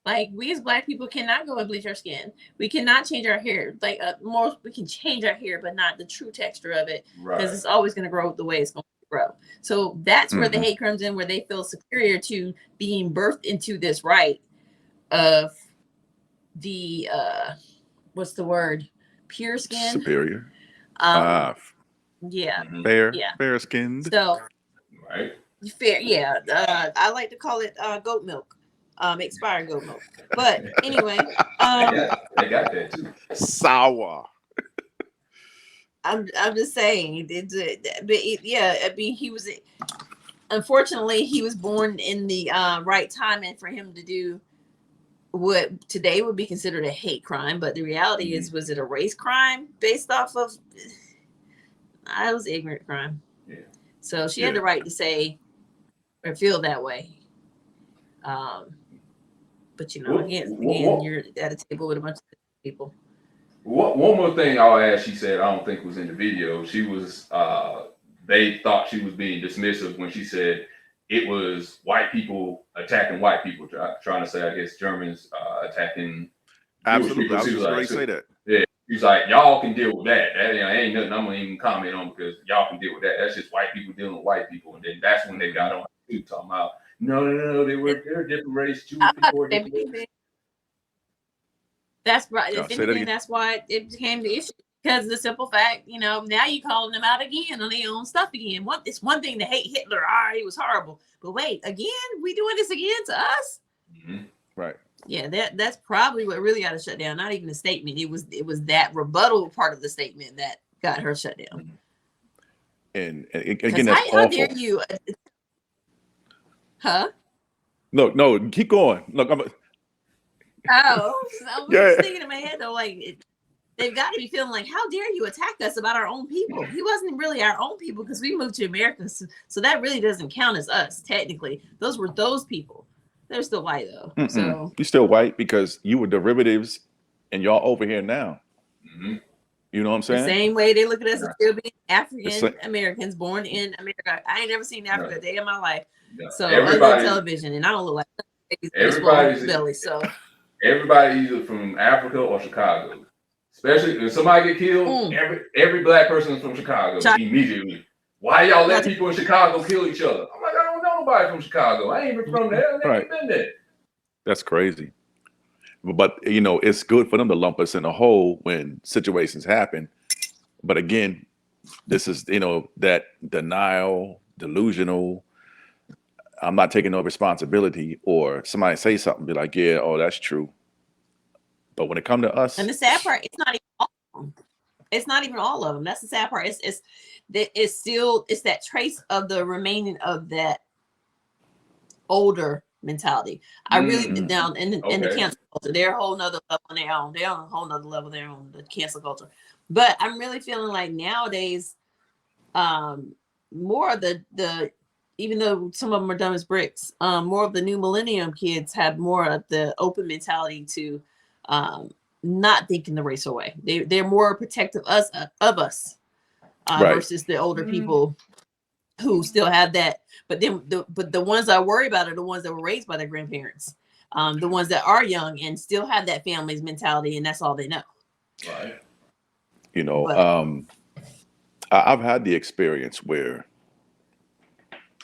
Speaker 4: Like, we as Black people cannot go and bleach our skin. We cannot change our hair. Like, we can change our hair, but not the true texture of it, because it's always going to grow the way it's going to grow. So that's where the hate comes in, where they feel superior to being birthed into this right of the what's the word? Pure skin.
Speaker 3: Superior.
Speaker 4: Yeah.
Speaker 3: Fair skinned.
Speaker 4: So
Speaker 2: right.
Speaker 4: Fair. Yeah. I like to call it goat milk. Expired goat milk. But anyway,
Speaker 2: I got that too.
Speaker 3: Sour.
Speaker 4: I'm just saying. I mean, he was. Unfortunately, he was born in the right time, and for him to do what today would be considered a hate crime, but the reality is, was it a race crime based off of? It was ignorant crime.
Speaker 2: Yeah.
Speaker 4: So she had the right to say or feel that way. But again, you're at a table with a bunch of people.
Speaker 2: One more thing I'll add. She said, I don't think was in the video. She was. They thought she was being dismissive when she said it was white people attacking white people, trying to say, I guess, Germans attacking
Speaker 3: Absolutely. I was
Speaker 2: She
Speaker 3: just
Speaker 2: was
Speaker 3: ready
Speaker 2: like,
Speaker 3: to say that.
Speaker 2: yeah, he's like, y'all can deal with that. That ain't nothing I'm gonna even comment on because y'all can deal with that. That's just white people dealing with white people. And then that's when they got on too, talking about no, they're different race. Jewish people are different race.
Speaker 4: That's right.
Speaker 3: Oh,
Speaker 4: If
Speaker 3: say that
Speaker 4: anything,
Speaker 3: again.
Speaker 4: that's why it became the issue. Because the simple fact, now you calling them out again on their own stuff again. It's one thing to hate Hitler. He was horrible. But wait, again, we doing this again to us?
Speaker 2: Mm-hmm.
Speaker 3: Right.
Speaker 4: Yeah, that's probably what really got her shut down. Not even a statement. It was that rebuttal part of the statement that got her shut down.
Speaker 3: And again, that's
Speaker 4: how
Speaker 3: awful.
Speaker 4: dare you? Huh?
Speaker 3: No, keep going. Look,
Speaker 4: I was
Speaker 3: Yeah.
Speaker 4: just thinking in my head though, like they've got to be feeling like, how dare you attack us about our own people? He wasn't really our own people because we moved to America, so that really doesn't count as us technically. Those were those people. They're still white though.
Speaker 3: Mm-mm.
Speaker 4: So
Speaker 3: you're still white because you were derivatives, and y'all over here now.
Speaker 2: Mm-hmm.
Speaker 3: You know what I'm
Speaker 4: the
Speaker 3: saying?
Speaker 4: same way they look at us as still being
Speaker 3: The
Speaker 4: African
Speaker 3: same-
Speaker 4: Americans born in America. I ain't never seen Africa a day in my life.
Speaker 2: Yeah.
Speaker 4: So other than television, and I don't look like
Speaker 2: everybody's
Speaker 4: belly. So
Speaker 2: everybody either from Africa or Chicago. Especially if somebody get killed, every black person is from Chicago immediately. Why y'all let people in Chicago kill each other? I'm like, I don't know nobody from Chicago. I ain't even from there. I never
Speaker 3: Right.
Speaker 2: been there.
Speaker 3: That's crazy. But it's good for them to lump us in a hole when situations happen. But again, this is that denial, delusional. I'm not taking no responsibility, or somebody say something, be like, yeah, oh, that's true. But when it comes to us,
Speaker 4: and the sad part, it's not even all of them. It's not even all of them. That's the sad part. It's that trace of the remaining of that older mentality. I really down in the cancel culture. They're a whole nother level on their own. They're on a whole nother level their own, the cancel culture. But I'm really feeling like nowadays, more of the even though some of them are dumb as bricks, more of the new millennium kids have more of the open mentality to not thinking the racial way. They're more protective of us
Speaker 3: right.
Speaker 4: versus the older people who still have that. But then the ones I worry about are the ones that were raised by their grandparents, the ones that are young and still have that family's mentality, and that's all they know.
Speaker 2: Right.
Speaker 3: I've had the experience where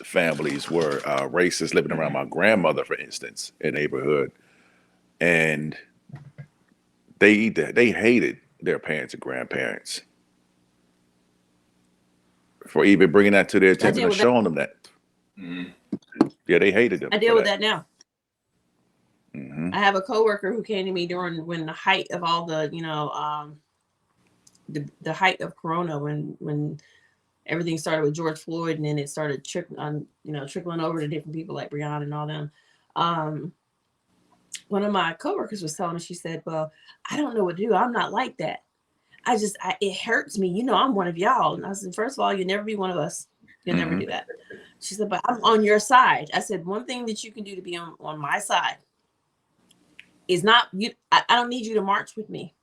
Speaker 3: families were racist living around my grandmother, for instance, in a neighborhood, and they hated their parents and grandparents for even bringing that to their attention and showing them that.
Speaker 2: Mm-hmm.
Speaker 3: Yeah, they hated them.
Speaker 4: I deal with that now.
Speaker 3: Mm-hmm.
Speaker 4: I have a coworker who came to me when the height of all the the height of Corona, when everything started with George Floyd, and then it started trickling over to different people like Breonna and all them. One of my coworkers was telling me, she said, well, I don't know what to do. I'm not like that. It hurts me. I'm one of y'all. And I said, first of all, you'll never be one of us. You'll never do that. She said, but I'm on your side. I said, one thing that you can do to be on my side is not you. I don't need you to march with me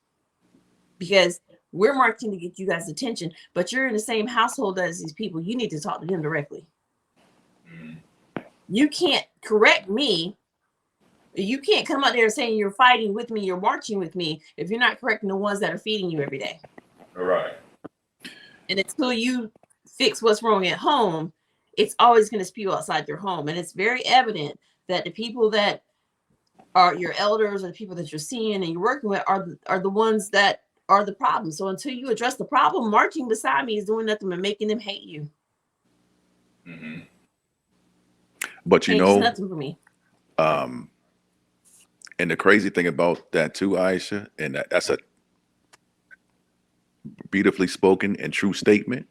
Speaker 4: because we're marching to get you guys' attention, but you're in the same household as these people. You need to talk to them directly. You can't correct me. You can't come out there saying you're fighting with me, you're marching with me, if you're not correcting the ones that are feeding you every day.
Speaker 2: All right.
Speaker 4: And until you fix what's wrong at home, it's always going to spew outside your home. And it's very evident that the people that are your elders or the people that you're seeing and you're working with are the ones that are the problem. So until you address the problem, marching beside me is doing nothing but making them hate you.
Speaker 2: Mm-hmm.
Speaker 3: But
Speaker 4: Changes nothing for me.
Speaker 3: And the crazy thing about that too, Ayeshia, and that's a beautifully spoken and true statement.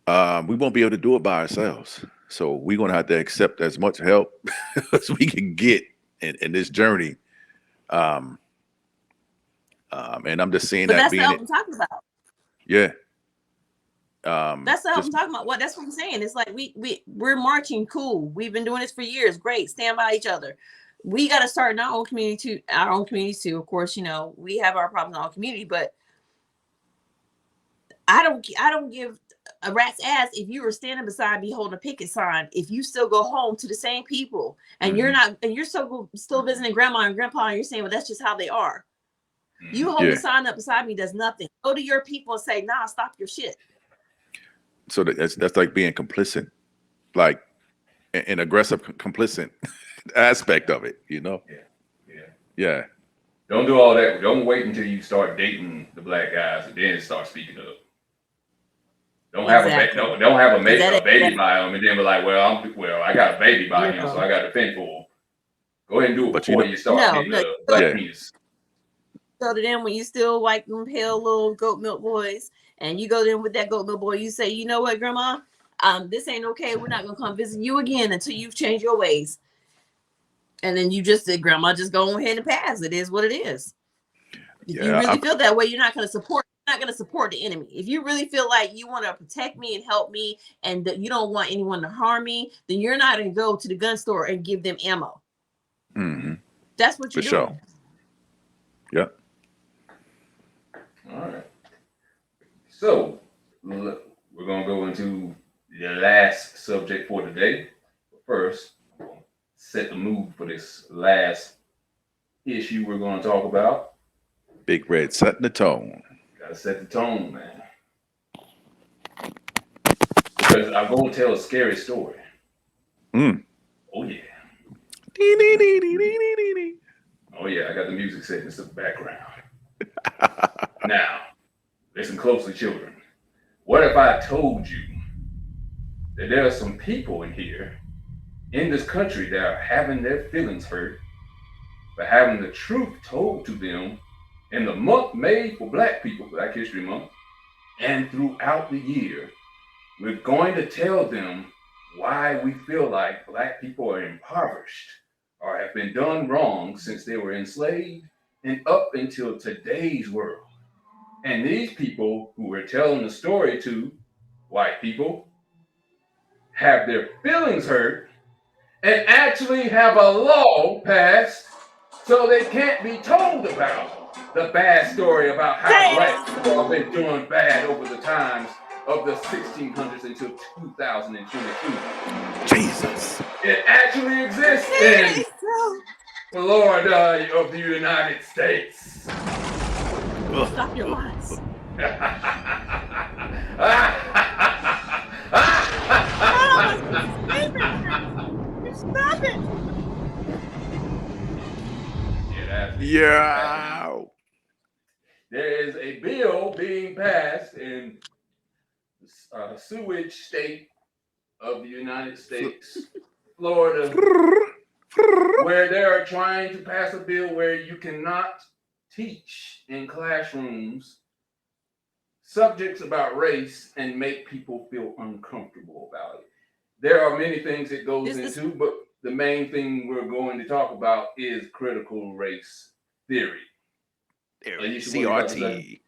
Speaker 3: We won't be able to do it by ourselves. So we're going to have to accept as much help as we can get in this journey. And I'm just saying
Speaker 4: but
Speaker 3: that
Speaker 4: that's
Speaker 3: being
Speaker 4: the help I'm talking about.
Speaker 3: Yeah.
Speaker 4: That's the help I'm talking about. What that's what I'm saying. It's like we're marching, cool. We've been doing this for years. Great. Stand by each other. We got to start in our own community too. Of course, we have our problems in our community, but I don't give
Speaker 9: a rat's ass if you were standing beside me holding a picket sign. If you still go home to the same people and you're not, and you're still visiting grandma and grandpa, and you're saying, well, that's just how they are. You hold the sign up beside me does nothing. Go to your people and say, nah, stop your shit.
Speaker 3: So that's like being complicit, like an aggressive complicit aspect of it, you know? Yeah.
Speaker 2: Don't do all that. Don't wait until you start dating the black guys and then start speaking up. Don't have a baby by him and then be like, well, I got a baby by him, so I got to fend for him. Go ahead and do it before you start getting the black penis.
Speaker 9: Go to them when you still like them pale little goat milk boys, and you go to them with that goat milk boy. You say, you know what, grandma, this ain't okay. We're not gonna come visit you again until you've changed your ways. And then you just said, grandma, just go ahead and pass. It is what it is. If you really feel that way, you're not gonna support the enemy. If you really feel like you want to protect me and help me, and that you don't want anyone to harm me, then you're not gonna go to the gun store and give them ammo.
Speaker 3: Mm-hmm.
Speaker 9: That's what you're doing.
Speaker 3: Sure. Yep.
Speaker 2: All right. So we're going to go into the last subject for today. But first, we'll set the mood for this last issue we're going to talk about.
Speaker 3: Big Red setting the tone.
Speaker 2: Got to set the tone, man. Because I'm going to tell a scary story. Oh, yeah. Oh, yeah. I got the music set in the background. Now, listen closely, children. What if I told you that there are some people in here, in this country, that are having their feelings hurt for having the truth told to them in the month made for Black people, Black History Month, and throughout the year, we're going to tell them why we feel like Black people are impoverished or have been done wrong since they were enslaved and up until today's world. And these people who we're telling the story to, white people, have their feelings hurt and actually have a law passed so they can't be told about the bad story about how Black people have been doing bad over the times of the 1600s until 2022.
Speaker 3: Jesus.
Speaker 2: It actually exists in Florida of the United States.
Speaker 9: Stop your lies. Stop it.
Speaker 3: Yeah.
Speaker 2: There is a bill being passed in the sewage state of the United States, Florida, where they are trying to pass a bill where you cannot teach in classrooms subjects about race and make people feel uncomfortable about it. There are many things it goes into, but the main thing we're going to talk about is critical race theory.
Speaker 3: CRT.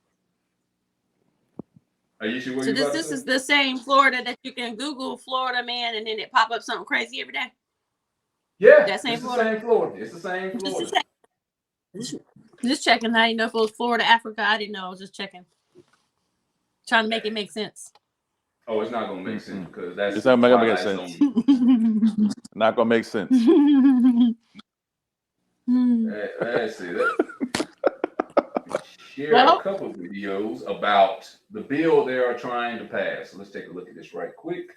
Speaker 9: So this is the same Florida that you can Google Florida man and then it pop up something crazy every day.
Speaker 2: Yeah,
Speaker 9: that same
Speaker 2: it's
Speaker 9: Florida.
Speaker 2: The same Florida. It's the same Florida.
Speaker 9: Just checking. I didn't know if it was Florida, Africa. I didn't know. I was just checking. Trying to make it make sense.
Speaker 2: Oh, it's not gonna make sense because that's
Speaker 3: it's not gonna make sense. Not gonna make sense.
Speaker 2: Let's see that. Share a couple of videos about the bill they are trying to pass. So let's take a look at this right quick.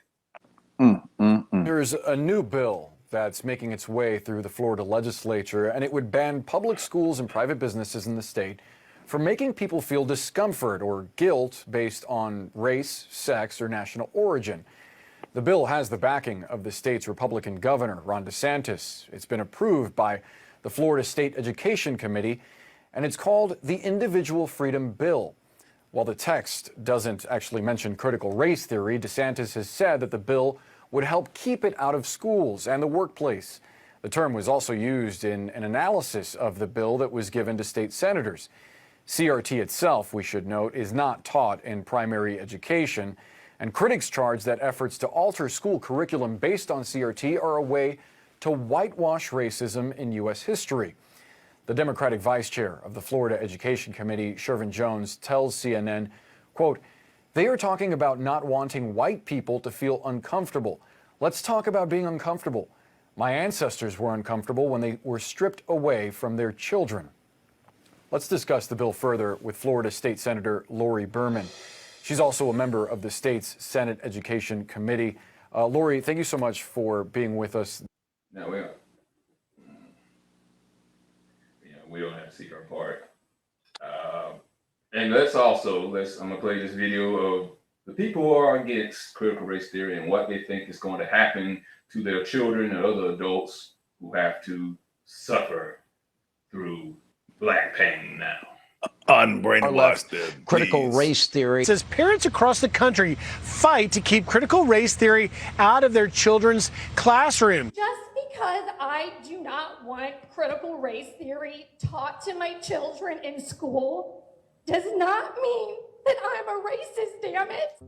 Speaker 10: There's a new bill that's making its way through the Florida legislature, and it would ban public schools and private businesses in the state from making people feel discomfort or guilt based on race, sex, or national origin. The bill has the backing of the state's Republican governor, Ron DeSantis. It's been approved by the Florida State Education Committee, and it's called the Individual Freedom Bill. While the text doesn't actually mention critical race theory, DeSantis has said that the bill would help keep it out of schools and the workplace. The term was also used in an analysis of the bill that was given to state senators. CRT itself, we should note, is not taught in primary education, and critics charge that efforts to alter school curriculum based on CRT are a way to whitewash racism in U.S. history. The Democratic vice chair of the Florida Education Committee, Shervin Jones, tells CNN, quote, They are talking about not wanting white people to feel uncomfortable. Let's talk about being uncomfortable. My ancestors were uncomfortable when they were stripped away from their children. Let's discuss the bill further with Florida State Senator Lori Berman. She's also a member of the state's Senate Education Committee. Lori, thank you so much for being with us.
Speaker 2: Now we don't have to see her part. And I'm gonna play this video of the people who are against critical race theory and what they think is going to happen to their children and other adults who have to suffer through black pain now.
Speaker 3: Unbrainwashed them.
Speaker 11: Critical race theory.
Speaker 12: Says parents across the country fight to keep critical race theory out of their children's classroom.
Speaker 13: Just because I do not want critical race theory taught to my children in school does not mean that I'm a racist, damn it.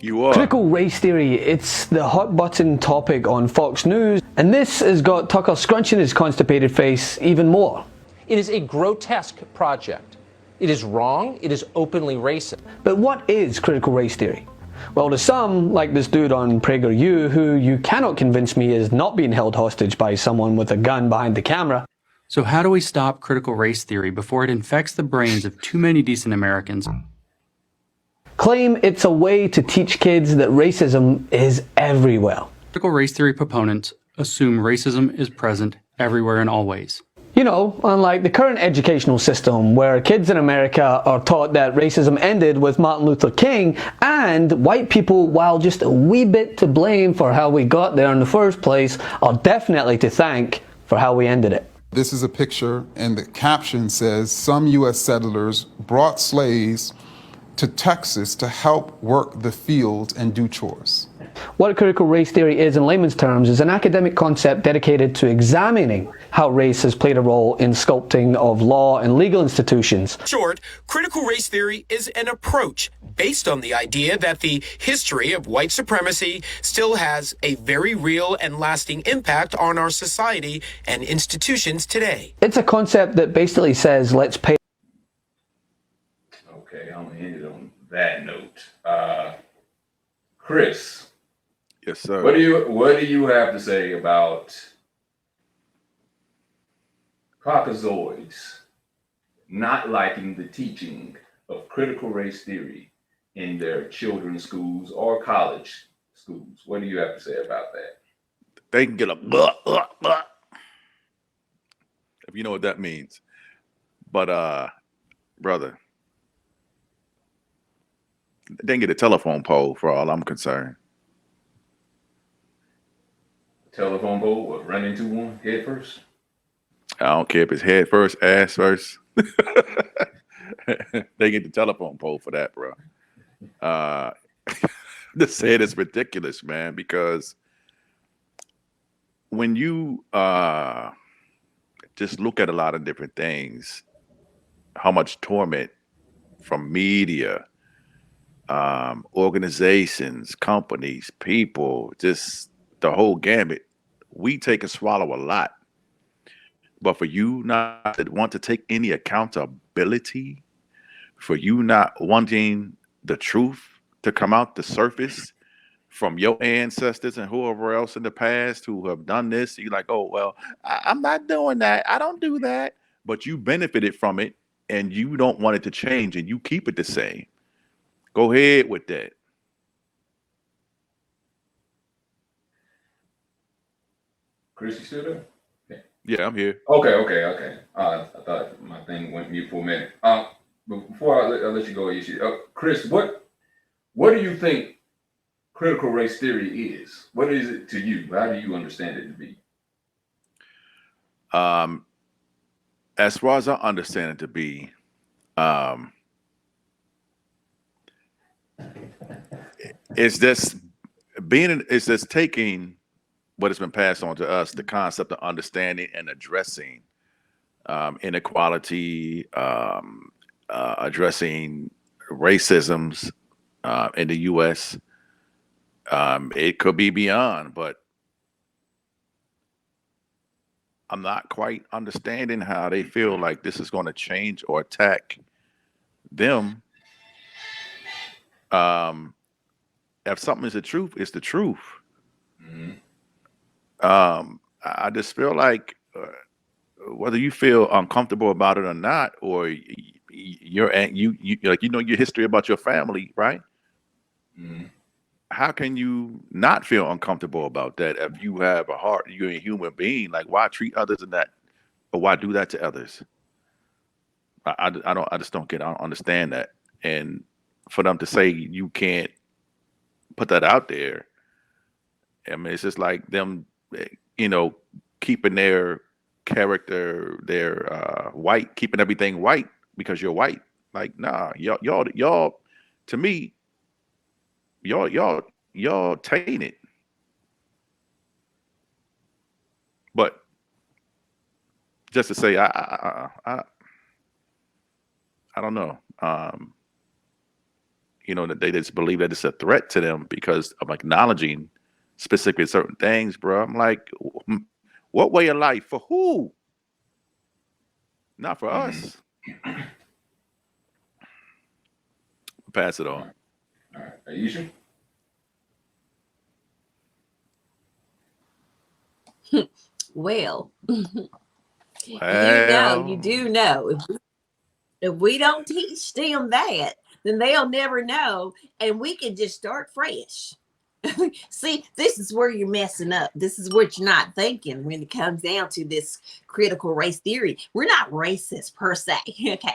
Speaker 3: You are.
Speaker 11: Critical race theory, it's the hot button topic on Fox News, and this has got Tucker scrunching his constipated face even more.
Speaker 14: It is a grotesque project. It is wrong. It is openly racist.
Speaker 11: But what is critical race theory? Well, to some, like this dude on PragerU, who you cannot convince me is not being held hostage by someone with a gun behind the camera.
Speaker 15: So how do we stop critical race theory before it infects the brains of too many decent Americans?
Speaker 11: Claim it's a way to teach kids that racism is everywhere.
Speaker 15: Critical race theory proponents assume racism is present everywhere and always.
Speaker 11: You know, unlike the current educational system where kids in America are taught that racism ended with Martin Luther King, and white people, while just a wee bit to blame for how we got there in the first place, are definitely to thank for how we ended it.
Speaker 16: This is a picture, and the caption says, "Some U.S. settlers brought slaves to Texas to help work the fields and do chores."
Speaker 11: What critical race theory is in layman's terms is an academic concept dedicated to examining how race has played a role in sculpting of law and legal institutions.
Speaker 17: Short, critical race theory is an approach based on the idea that the history of white supremacy still has a very real and lasting impact on our society and institutions today.
Speaker 11: It's a concept that basically says, let's pay.
Speaker 2: Okay, I'm gonna end it on that note. Chris.
Speaker 3: Yes, sir.
Speaker 2: What do you have to say about Caucasoids not liking the teaching of critical race theory in their children's schools or college schools? What do you have to say about that?
Speaker 3: They can get a if you know what that means. But brother, they can get a telephone pole for all I'm concerned.
Speaker 2: Telephone pole, what, run into one head first?
Speaker 3: I don't care if it's head first, ass first. They get the telephone pole for that, bro. This said it's ridiculous, man, because when you just look at a lot of different things, how much torment from media, organizations, companies, people, just the whole gamut, we take and swallow a lot. But for you not to want to take any accountability, for you not wanting the truth to come out the surface from your ancestors and whoever else in the past who have done this, you're like, oh, well, I'm not doing that. I don't do that. But you benefited from it and you don't want it to change and you keep it the same. Go ahead with that.
Speaker 2: Chris, you still there?
Speaker 3: Yeah, I'm here.
Speaker 2: Okay. I thought my thing went mute for a minute. But before I let you go, Ayeshia, Chris, what do you think critical race theory is? What is it to you? How do you understand it to be?
Speaker 3: As far as I understand it to be, it's just taking what has been passed on to us, the concept of understanding and addressing inequality, addressing racisms in the U.S. It could be beyond, but I'm not quite understanding how they feel like this is going to change or attack them if something is the truth, it's the truth.
Speaker 2: Mhm.
Speaker 3: I just feel like whether you feel uncomfortable about it or not, or you like your history about your family, right?
Speaker 2: Mhm.
Speaker 3: How can you not feel uncomfortable about that if you have a heart, you're a human being? Like, why treat others in that, or why do that to others? I just don't get. I don't understand that. And for them to say you can't put that out there, I mean, it's just like them, eh, you know, keeping their character, their white, keeping everything white because you're white. Like, nah, y'all, to me, y'all tainted. But just to say, I don't know. That they just believe that it's a threat to them because of acknowledging specifically certain things, bro. I'm like, what way of life for who? Not for us. Pass it on.
Speaker 2: All right. Ayeshia?
Speaker 9: Well,
Speaker 3: Well,
Speaker 9: you do know. If we don't teach them that, then they'll never know, and we can just start fresh. See, this is where you're messing up. This is what you're not thinking when it comes down to this critical race theory. We're not racist per se. Okay.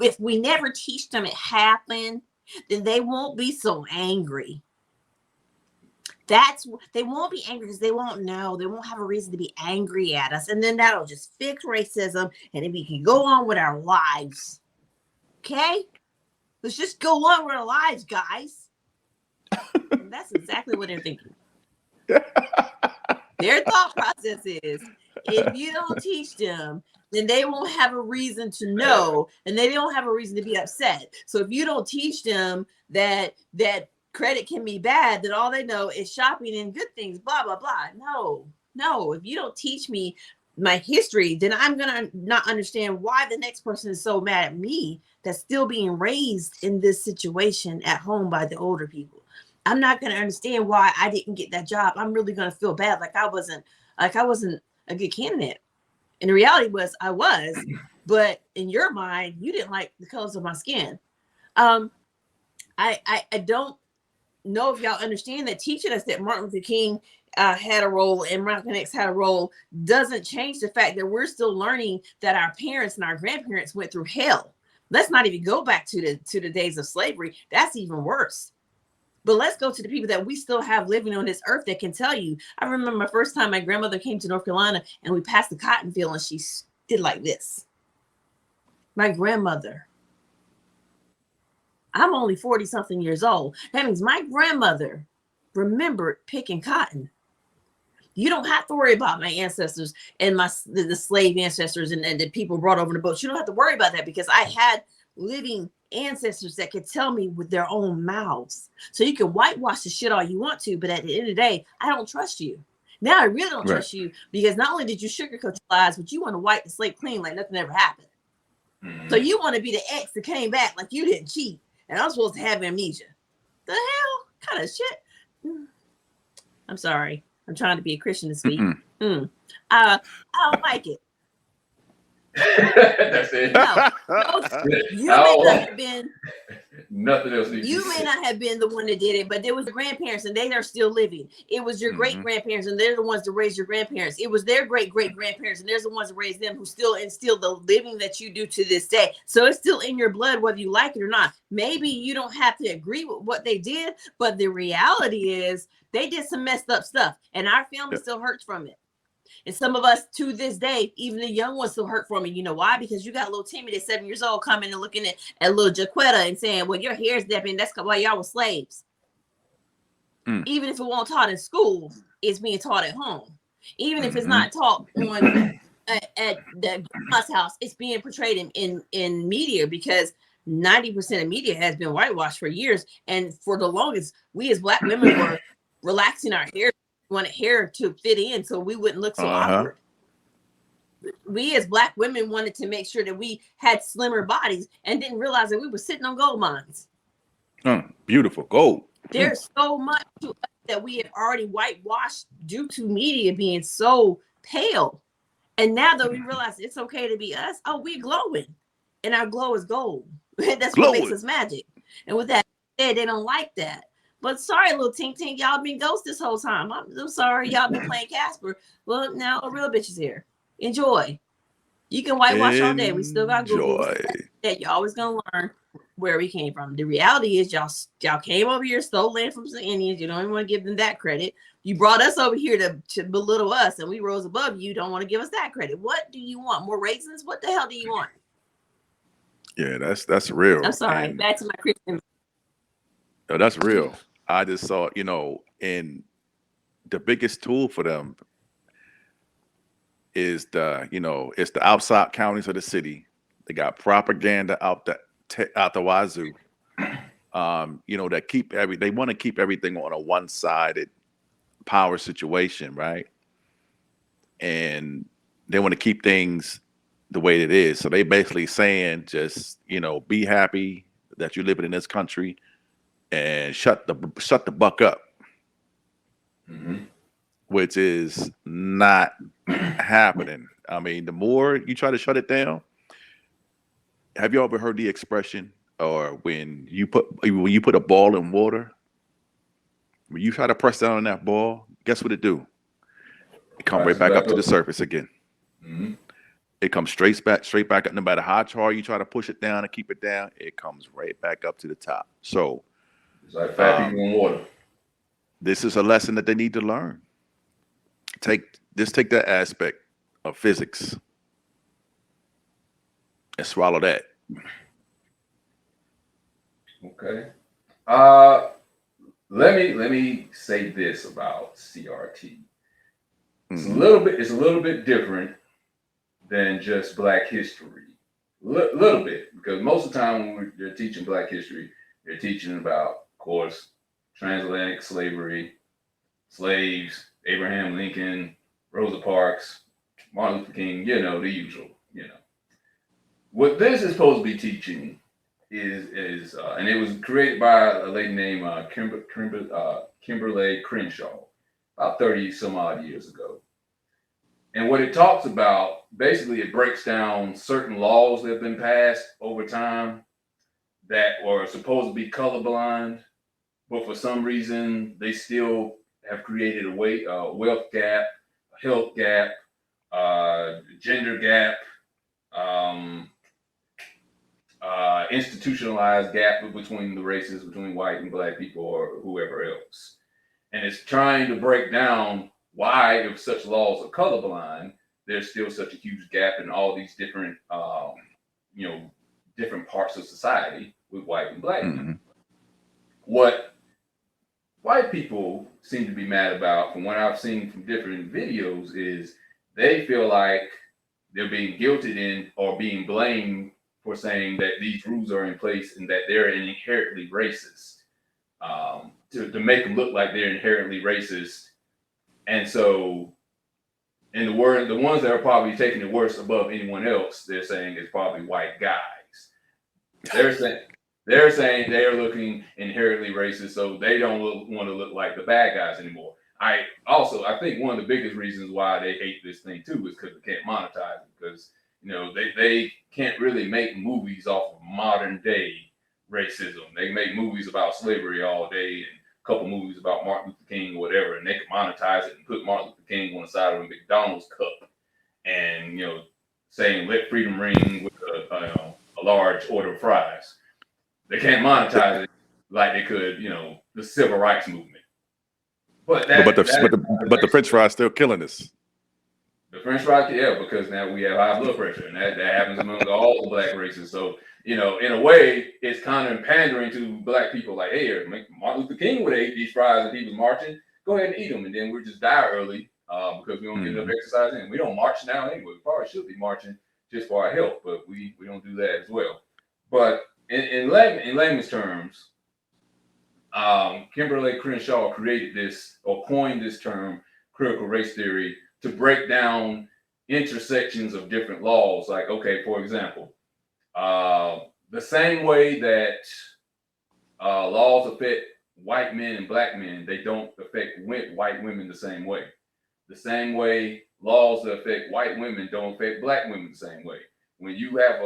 Speaker 9: If we never teach them it happened, then they won't be so angry. They won't be angry because they won't know. They won't have a reason to be angry at us. And then that'll just fix racism, and then we can go on with our lives. Okay? Let's just go on with our lives, guys. And that's exactly what they're thinking. Their thought process is, if you don't teach them, then they won't have a reason to know, and they don't have a reason to be upset. So if you don't teach them that credit can be bad, then all they know is shopping and good things, blah, blah, blah. No. If you don't teach me my history, then I'm going to not understand why the next person is so mad at me that's still being raised in this situation at home by the older people. I'm not going to understand why I didn't get that job. I'm really going to feel bad like I wasn't a good candidate. And the reality was I was, but in your mind, you didn't like the colors of my skin. I don't know if y'all understand that teaching us that Martin Luther King had a role and Malcolm X had a role doesn't change the fact that we're still learning that our parents and our grandparents went through hell. Let's not even go back to the days of slavery. That's even worse. But let's go to the people that we still have living on this earth that can tell you. I remember my first time my grandmother came to North Carolina and we passed the cotton field and she did like this. My grandmother. I'm only 40 something years old. That means my grandmother remembered picking cotton. You don't have to worry about my ancestors and the slave ancestors and the people brought over the boats. You don't have to worry about that because I had living ancestors that could tell me with their own mouths. So you can whitewash the shit all you want to, but at the end of the day, I don't trust you. Now I really don't trust you because not only did you sugarcoat your lies, but you want to wipe the slate clean like nothing ever happened. Mm-hmm. So you want to be the ex that came back like you didn't cheat, and I'm supposed to have amnesia. The hell kind of shit? I'm sorry. I'm trying to be a Christian this week. I don't like it.
Speaker 2: That's it.
Speaker 9: No, you may not have been.
Speaker 2: Nothing else.
Speaker 9: You may not have been the one that did it, but there was the grandparents, and they are still living. It was your great grandparents, and they're the ones that raised your grandparents. It was their great grandparents, and they're the ones that raised them, who still instill the living that you do to this day. So it's still in your blood, whether you like it or not. Maybe you don't have to agree with what they did, but the reality is they did some messed up stuff, and our family still hurts from it. And some of us to this day, even the young ones still hurt from it. You know why? Because you got little Timmy that's 7 years old coming and looking at little Jaquetta and saying, well, your hair's dipping. That's why y'all were slaves. Even if it won't taught in school, it's being taught at home. Even if it's not taught on at the grandma's house, it's being portrayed in media because 90% of media has been whitewashed for years. And for the longest, we as Black women were relaxing our hair. Wanted hair to fit in so we wouldn't look so awkward. We as Black women wanted to make sure that we had slimmer bodies and didn't realize that we were sitting on gold mines.
Speaker 3: Beautiful. Gold.
Speaker 9: There's so much to us that we have already whitewashed due to media being so pale. And now that we realize it's okay to be us, oh, we're glowing. And our glow is gold. That's what makes us magic. And with that said, they don't like that. But sorry, little tink tink, y'all been ghosts this whole time. I'm sorry, y'all been playing Casper. Well, now a real bitch is here. Enjoy. You can whitewash all day. We still got Google that you're always gonna learn where we came from. The reality is y'all came over here, stole land from some Indians. You don't even want to give them that credit. You brought us over here to belittle us, and we rose above you. Don't want to give us that credit. What do you want? More raisins? What the hell do you want?
Speaker 3: Yeah, that's real.
Speaker 9: I'm sorry.
Speaker 3: And,
Speaker 9: back to my Christian.
Speaker 3: no, that's real. I just saw, and the biggest tool for them is it's the outside counties of the city. They got propaganda out the wazoo. That they want to keep everything on a one-sided power situation, right? And they want to keep things the way it is. So they basically saying just, be happy that you're living in this country and shut the buck up.
Speaker 2: Mm-hmm.
Speaker 3: Which is not happening. I mean, the more you try to shut it down, have you ever heard the expression, or when you put a ball in water, when you try to press down on that ball, guess what it do? It comes right back up to the surface again.
Speaker 2: Mm-hmm.
Speaker 3: It comes straight back up. No matter how hard you try to push it down and keep it down, it comes right back up to the top. So
Speaker 2: it's like fat people in water.
Speaker 3: This is a lesson that they need to learn. Take that aspect of physics and swallow that.
Speaker 2: Okay. Let me say this about CRT. It's a little bit different than just Black history. Little bit, because most of the time when they're teaching Black history, they're teaching about, of course, transatlantic slavery, slaves, Abraham Lincoln, Rosa Parks, Martin Luther King, the usual, What this is supposed to be teaching is and it was created by a lady named Kimberly Crenshaw about 30 some odd years ago. And what it talks about, basically it breaks down certain laws that have been passed over time that were supposed to be colorblind, but for some reason they still have created a wealth gap, a health gap, gender gap, institutionalized gap between the races, between white and Black people or whoever else. And it's trying to break down why, if such laws are colorblind, there's still such a huge gap in all these different, different parts of society with white and Black people. What white people seem to be mad about, from what I've seen from different videos, is they feel like they're being guilted in or being blamed for saying that these rules are in place and that they're inherently racist, to make them look like they're inherently racist. And so, in the ones that are probably taking it worse above anyone else, they're saying it's probably white guys. They're saying they are looking inherently racist, so they don't want to look like the bad guys anymore. I think one of the biggest reasons why they hate this thing too is because they can't monetize it, because they can't really make movies off of modern day racism. They make movies about slavery all day and a couple movies about Martin Luther King or whatever, and they can monetize it and put Martin Luther King on the side of a McDonald's cup and saying "Let freedom ring" with a large order of fries. They can't monetize it like they could, the civil rights movement. But
Speaker 3: the French fries still killing us.
Speaker 2: The French fries, yeah, because now we have high blood pressure, and that happens among all the Black races. So, in a way, it's kind of pandering to Black people, like, hey, Martin Luther King would have ate these fries if he was marching. Go ahead and eat them, and then we'll just die early because we don't get enough exercise in. We don't march now anyway. We probably should be marching just for our health, but we don't do that as well. But in layman's terms, Kimberly Crenshaw created this, or coined this term, critical race theory, to break down intersections of different laws. Like, okay, for example, the same way that laws affect white men and black men. They don't affect white women the same way. The same way laws that affect white women don't affect black women the same way. When you have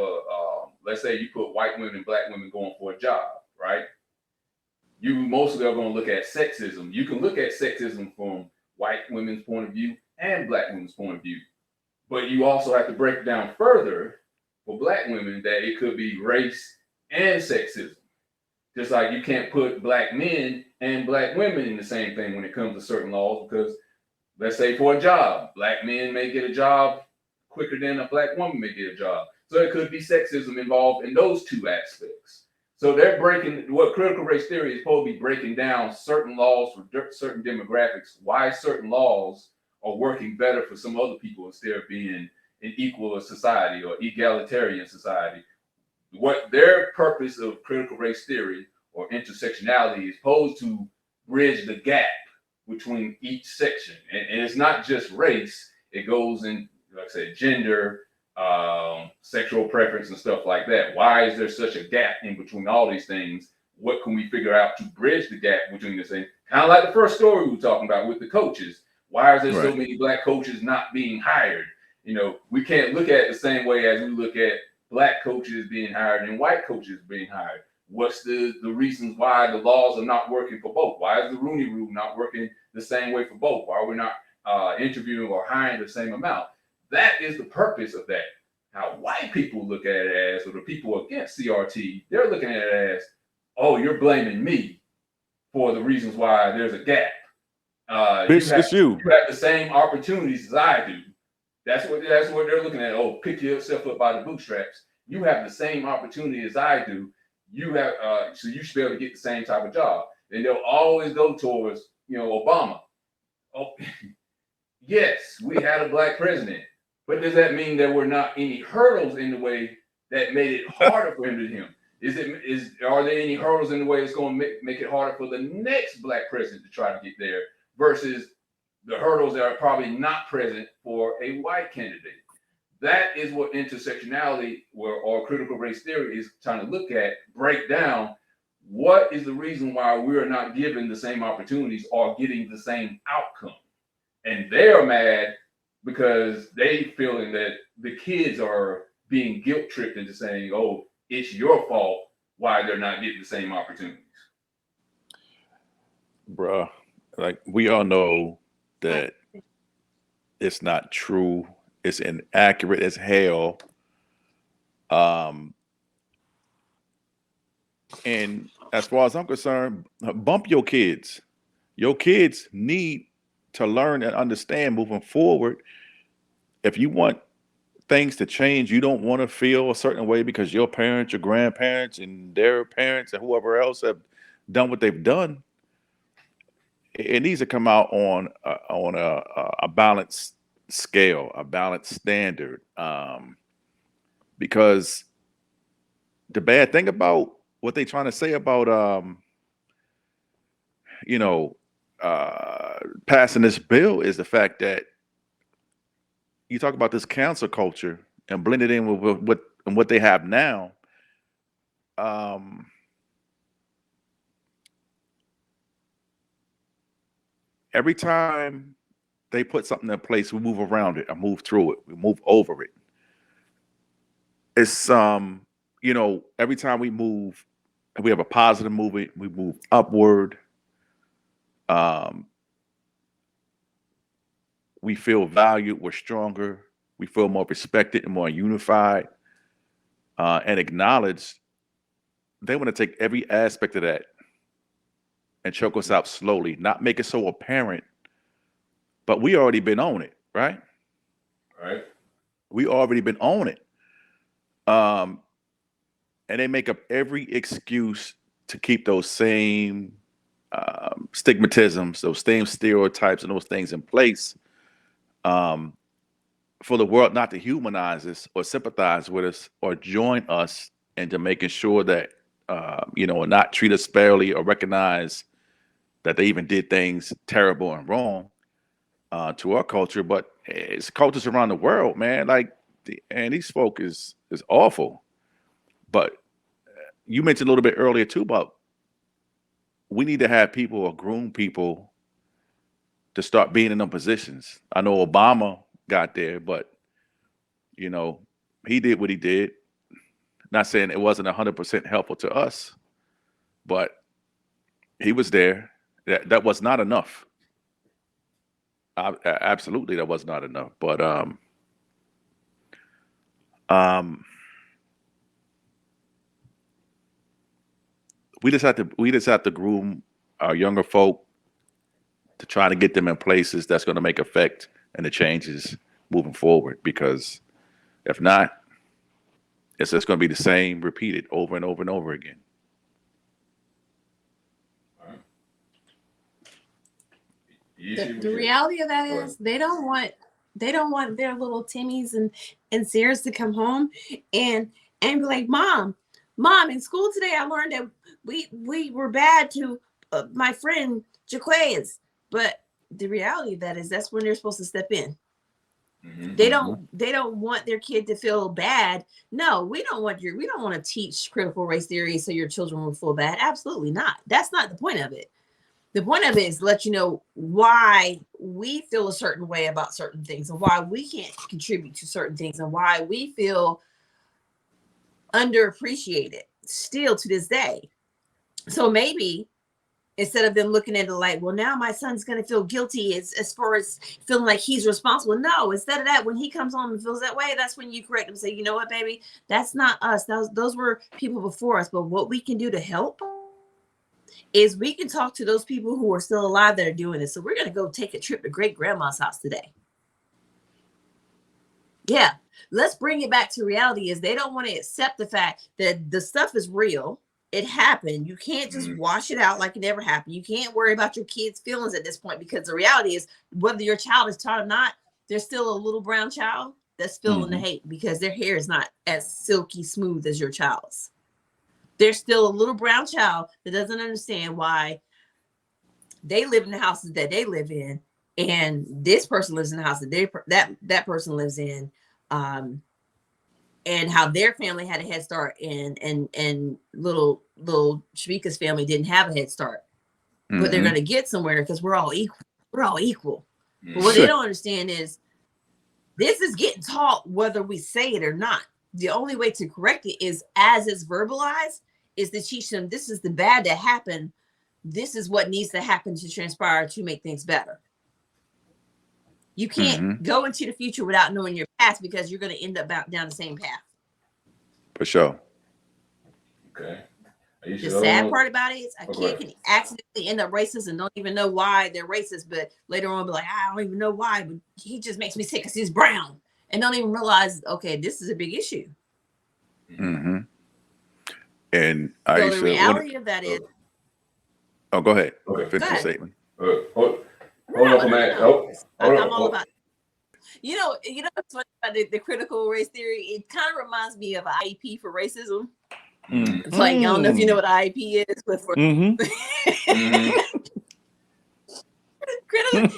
Speaker 2: let's say you put white women and black women going for a job, right? You mostly are going to look at sexism. You can look at sexism from white women's point of view and black women's point of view. But you also have to break it down further for black women that it could be race and sexism. Just like you can't put black men and black women in the same thing when it comes to certain laws, because let's say for a job, black men may get a job quicker than a black woman may get a job. So it could be sexism involved in those two aspects. So they're breaking, what critical race theory is supposed to be breaking down certain laws for certain demographics, why certain laws are working better for some other people instead of being an equal society or egalitarian society. What their purpose of critical race theory or intersectionality is supposed to bridge the gap between each section. And it's not just race, it goes in, like I said, gender, sexual preference and stuff like that. Why is there such a gap in between all these things? What can we figure out to bridge the gap between this thing? Kind of like the first story we were talking about with the coaches. Why is there so many black coaches not being hired? You know, we can't look at it the same way as we look at black coaches being hired and white coaches being hired. What's the reasons why the laws are not working for both? Why is the Rooney Rule not working the same way for both? Why are we not interviewing or hiring the same amount? That is the purpose of that. How white people look at it as, or the people against CRT, they're looking at it as, oh, you're blaming me for the reasons why there's a gap.
Speaker 3: It's you.
Speaker 2: You have the same opportunities as I do. That's what they're looking at. Oh, pick yourself up by the bootstraps. You have the same opportunity as I do. You have so you should be able to get the same type of job. And they'll always go towards, Obama. Oh, yes, we had a black president, but does that mean there were not any hurdles in the way that made it harder for him to him? Are there any hurdles in the way it's going to make it harder for the next black president to try to get there versus the hurdles that are probably not present for a white candidate? That is what intersectionality or critical race theory is trying to look at, break down. What is the reason why we are not given the same opportunities or getting the same outcome? And they're mad because they feeling that the kids are being guilt tripped into saying, oh, it's your fault why they're not getting the same opportunities.
Speaker 3: Bruh, like we all know that it's not true. It's inaccurate as hell. And as far as I'm concerned, bump your kids. Your kids need to learn and understand moving forward. If you want things to change, you don't want to feel a certain way because your parents, your grandparents, and their parents, and whoever else have done what they've done. It needs to come out on a balanced scale, a balanced standard. Because the bad thing about what they're trying to say about passing this bill is the fact that you talk about this cancel culture and blend it in with what they have now. Every time they put something in place, we move around it, or move through it, we move over it. It's every time we move, we have a positive movement, we move upward. We feel valued, we're stronger, we feel more respected and more unified, and acknowledged. They want to take every aspect of that and choke us out slowly, not make it so apparent, but we already been on it, right?
Speaker 2: Right.
Speaker 3: We already been on it. And they make up every excuse to keep those same stigmatisms, those same stereotypes and those things in place, for the world not to humanize us or sympathize with us or join us into making sure that, not treat us fairly or recognize that they even did things terrible and wrong to our culture. But it's cultures around the world, man. Like, these folk is awful. But you mentioned a little bit earlier too about we need to have people or groom people to start being in them positions. I know Obama got there, but you know, he did what he did. Not saying it wasn't 100% helpful to us, but he was there. That was not enough. Absolutely, that was not enough. But we just have to groom our younger folk to try to get them in places that's going to make effect and the changes moving forward. Because if not, it's just going to be the same, repeated over and over and over again.
Speaker 9: The reality of that is they don't want their little Timmys and Sarahs to come home and be like, mom, in school today I learned that we were bad to my friend Jaquez. But the reality of that is that's when they're supposed to step in. They don't want their kid to feel bad. No, we don't want to teach critical race theory so your children will feel bad. Absolutely not. That's not the point of it. The point of it is to let you know why we feel a certain way about certain things and why we can't contribute to certain things and why we feel underappreciated still to this day. So maybe instead of them looking at it like, well, now my son's going to feel guilty as far as feeling like he's responsible. No, instead of that, when he comes home and feels that way, that's when you correct him and say, you know what, baby, that's not us. Those were people before us. But what we can do to help is we can talk to those people who are still alive that are doing this. So we're going to go take a trip to great grandma's house today. Yeah, let's bring it back to reality. Is they don't want to accept the fact that the stuff is real. It happened. You can't just wash it out like it never happened. You can't worry about your kids' feelings at this point, because the reality is whether your child is taught or not, there's still a little brown child that's feeling the hate because their hair is not as silky smooth as your child's. There's still a little brown child that doesn't understand why they live in the houses that they live in, and this person lives in the house that that person lives in, and how their family had a head start, and little Shamika's family didn't have a head start, but they're going to get somewhere because we're all equal. We're all equal. But what they don't understand is this is getting taught whether we say it or not. The only way to correct it is as it's verbalized, is to teach them this is the bad that happened. This is what needs to happen to transpire to make things better. You can't go into the future without knowing your past, because you're going to end up down the same path.
Speaker 3: For sure.
Speaker 2: Okay.
Speaker 9: The sad part about it is a kid can accidentally end up racist and don't even know why they're racist, but later on be like, I don't even know why, but he just makes me sick because he's brown, and don't even realize, okay, this is a big issue.
Speaker 3: And
Speaker 9: so the reality of that is,
Speaker 3: go ahead.
Speaker 2: Finish
Speaker 3: your statement.
Speaker 2: Hold on, man.
Speaker 9: I'm all about. You know what's funny about the critical race theory? It kind of reminds me of IEP for racism. It's like, I don't know if you know what IEP is, but for critical,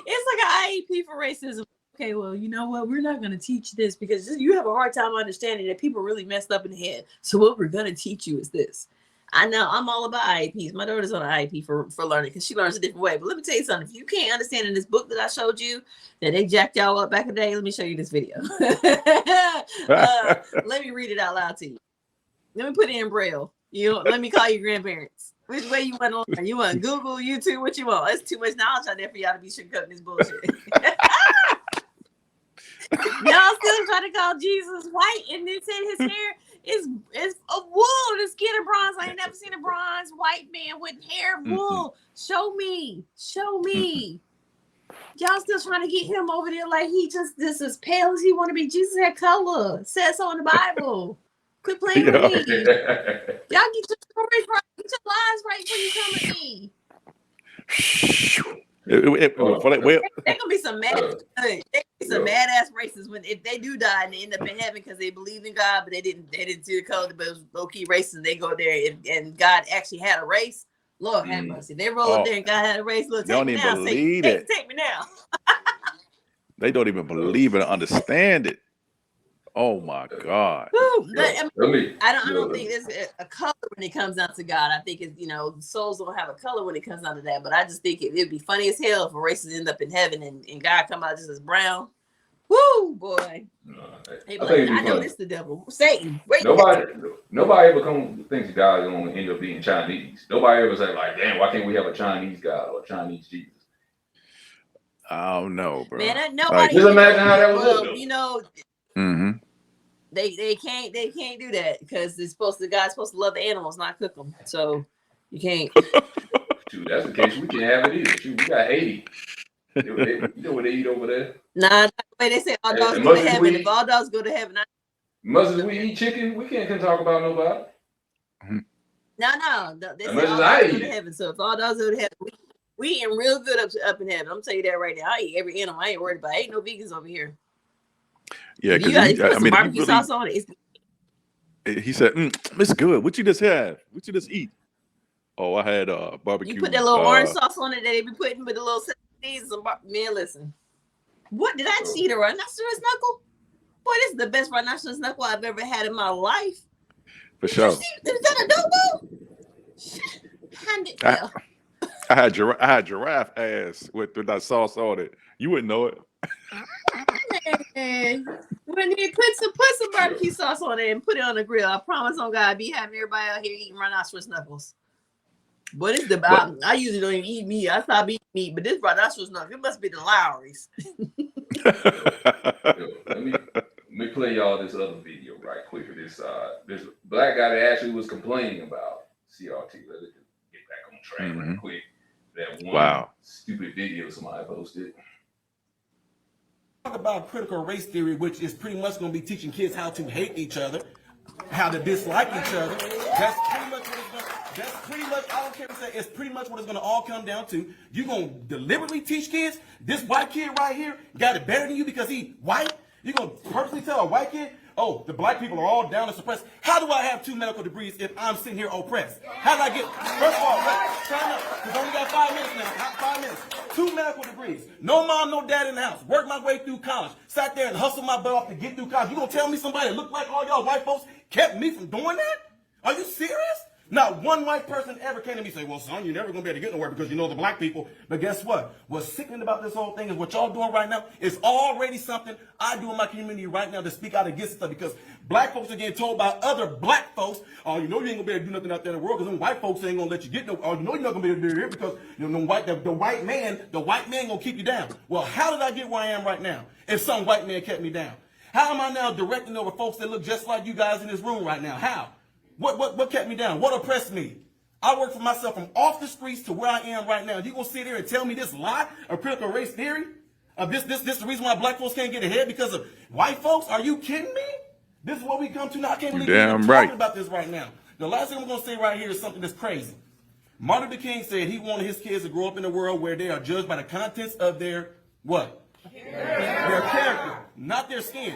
Speaker 9: it's like an IEP for racism. Okay, well, you know what? We're not going to teach this because you have a hard time understanding that people really messed up in the head. So what we're going to teach you is this. I know I'm all about IEPs. My daughter's on an IEP for learning because she learns a different way. But let me tell you something. If you can't understand in this book that I showed you that they jacked y'all up back in the day, let me show you this video. Let me read it out loud to you. Let me put it in Braille. Let me call your grandparents. Which way you want to learn? You want Google, YouTube? What you want? That's too much knowledge out there for y'all to be sugarcoating this bullshit. Y'all still trying to call Jesus white, and then said his hair is a wool. The skin of bronze. I ain't never seen a bronze white man with hair wool. Show me. Y'all still trying to get him over there like he just this as pale as he want to be. Jesus had color. Says so in the Bible. Quit playing with me. Y'all get your stories right. Get your lies right before you come at me. They're gonna be some badass racists if they do die and they end up in heaven because they believed in God, but they didn't do the color, but it was low-key racist, and they go there and God actually had a race. Lord have mercy. They roll up there and God had a race. Look, take me now. Take me now.
Speaker 3: They don't even believe it or understand it. Oh my God.
Speaker 9: Whew, but,
Speaker 2: Yeah,
Speaker 9: I don't think there's a color when it comes down to God. I think it's, souls don't have a color when it comes down to that. But I just think it'd be funny as hell if a racist end up in heaven and God come out just as brown. Woo, boy. I know this the devil. Satan. Wait.
Speaker 2: Nobody ever thinks God is going to end up being Chinese. Nobody ever say like, damn, why can't we have a Chinese God or a Chinese Jesus?
Speaker 3: I don't know, bro.
Speaker 9: Man, nobody.
Speaker 2: Just imagine how that would look.
Speaker 3: Mm-hmm.
Speaker 9: They can't do that because God's supposed to love the animals, not cook them. So you can't.
Speaker 2: Shoot, that's the case. We can't have it either. Shoot, we got 80. You know what they eat over there?
Speaker 9: Nah, the way they say all dogs go to heaven. If all dogs go to heaven,
Speaker 2: much as we eat chicken, we can't talk about nobody.
Speaker 9: No. They say all dogs go to heaven. So if all dogs go to heaven, we eating real good up in heaven. I'm telling you that right now. I eat every animal. I ain't worried about it. Ain't no vegans over here.
Speaker 3: Yeah,
Speaker 9: because barbecue sauce on it.
Speaker 3: He said, "It's good. What you just have? What you just eat?" Oh, I had barbecue.
Speaker 9: You put that little orange sauce on it that they be putting with the little seasons. Man, listen. What did I just eat? A rhinoceros knuckle? Boy, this is the best rhinoceros knuckle I've ever had in my life.
Speaker 3: For sure.
Speaker 9: Is that adobo?
Speaker 3: I had giraffe ass with that sauce on it. You wouldn't know it.
Speaker 9: Man, when you put some barbecue sauce on it and put it on the grill, I promise on God, be having everybody out here eating rhinoceros knuckles. But it's I usually don't even eat meat. I stop eating meat, but this rhinoceros knuckles, it must be the Lowry's.
Speaker 2: Let me play y'all this other video right quick of this black guy that actually was complaining about CRT. Let's get back on track right quick. That one stupid video somebody posted.
Speaker 18: Talk about critical race theory, which is pretty much going to be teaching kids how to hate each other, how to dislike each other. That's pretty much what it's going to. That's pretty much. I don't care what you say. It's pretty much what it's going to all come down to. You going to deliberately teach kids this white kid right here got it better than you because he white. You going to purposely tell a white kid, oh, the black people are all down and suppressed. How do I have 2 medical degrees if I'm sitting here oppressed? How did I get? First of all, time up, because I only got 5 minutes now. 5 minutes. 2 medical degrees. No mom, no dad in the house. Worked my way through college. Sat there and hustled my butt off to get through college. You gonna tell me somebody that looked like all y'all white folks kept me from doing that? Are you serious? Not one white person ever came to me and say, well, son, you're never going to be able to get nowhere because you know the black people. But guess what? What's sickening about this whole thing is what y'all doing right now is already something I do in my community right now to speak out against stuff because black folks are getting told by other black folks, oh, you know you ain't going to be able to do nothing out there in the world because them white folks ain't going to let you get no, or you know you're not going to be able to do it here because you know the white man going to keep you down. Well, how did I get where I am right now if some white man kept me down? How am I now directing over folks that look just like you guys in this room right now? How? What kept me down? What oppressed me? I work for myself from off the streets to where I am right now. You gonna sit here and tell me this lie of critical race theory? Of this the reason why black folks can't get ahead because of white folks? Are you kidding me? This is what we come to now. I can't believe we're talking about this right now. The last thing I'm gonna say right here is something that's crazy. Martin Luther King said he wanted his kids to grow up in a world where they are judged by the contents of their what? Their character, not their skin.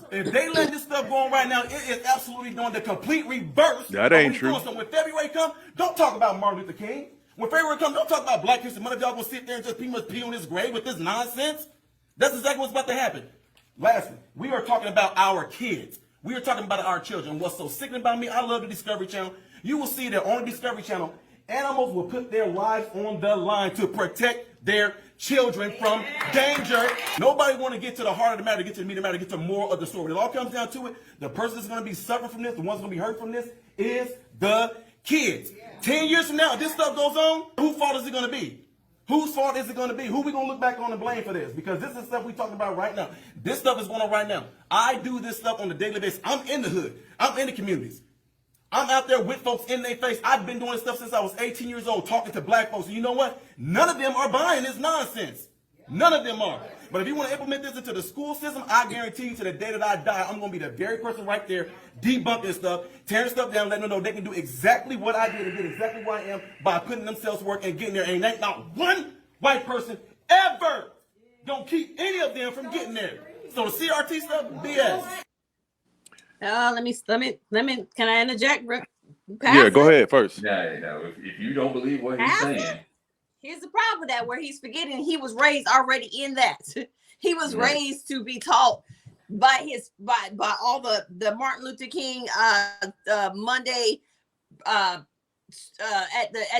Speaker 18: If they let this stuff go on right now, it is absolutely doing the complete reverse.
Speaker 3: That ain't true.
Speaker 18: So when February comes, don't talk about Martin Luther King. When February comes, don't talk about Black History Month. Y'all gonna sit there and just pretty much pee on his grave with this nonsense? That's exactly what's about to happen. Lastly, we are talking about our kids. We are talking about our children. What's so sickening about me, I love the Discovery Channel. You will see that on the Discovery Channel, animals will put their lives on the line to protect their children from danger. Nobody want to get to the heart of the matter, get to the meat of the matter, get to more of the story. When it all comes down to it, the person that's going to be suffering from this, the one's going to be hurt from this, is the kids. 10 years from now, if this stuff goes on, whose fault is it going to be? Whose fault is it going to be? Who we going to look back on and blame for this? Because this is stuff we talking about right now. This stuff is going on right now. I do this stuff on a daily basis. I'm in the hood. I'm in the communities. I'm out there with folks in their face. I've been doing this stuff since I was 18 years old, talking to black folks. And you know what? None of them are buying this nonsense. None of them are. But if you want to implement this into the school system, I guarantee you to the day that I die, I'm going to be the very person right there debunking stuff, tearing stuff down, letting them know they can do exactly what I did and get exactly where I am by putting themselves to work and getting there. And ain't not one white person ever going to keep any of them from getting there. So the CRT stuff, BS.
Speaker 9: Let me. Can I interject?
Speaker 3: Yeah, go ahead first.
Speaker 2: No. If you don't believe what he's saying,
Speaker 9: here's the problem with that, where he's forgetting he was raised already in that. He was raised to be taught by all the Martin Luther King Monday at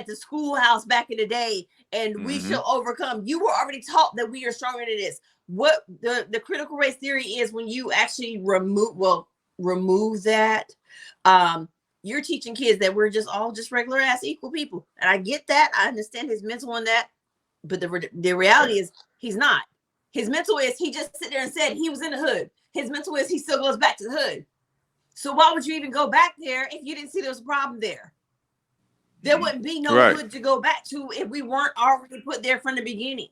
Speaker 9: the schoolhouse back in the day, and we shall overcome. You were already taught that we are stronger than this. What the critical race theory is, when you actually remove that, you're teaching kids that we're just all just regular ass equal people. And I get that. I understand his mental on that, but the reality is he's not. His mental is he just sit there and said he was in the hood. His mental is he still goes back to the hood. So why would you even go back there if you didn't see there was a problem there? There wouldn't be no hood to go back to if we weren't already put there from the beginning.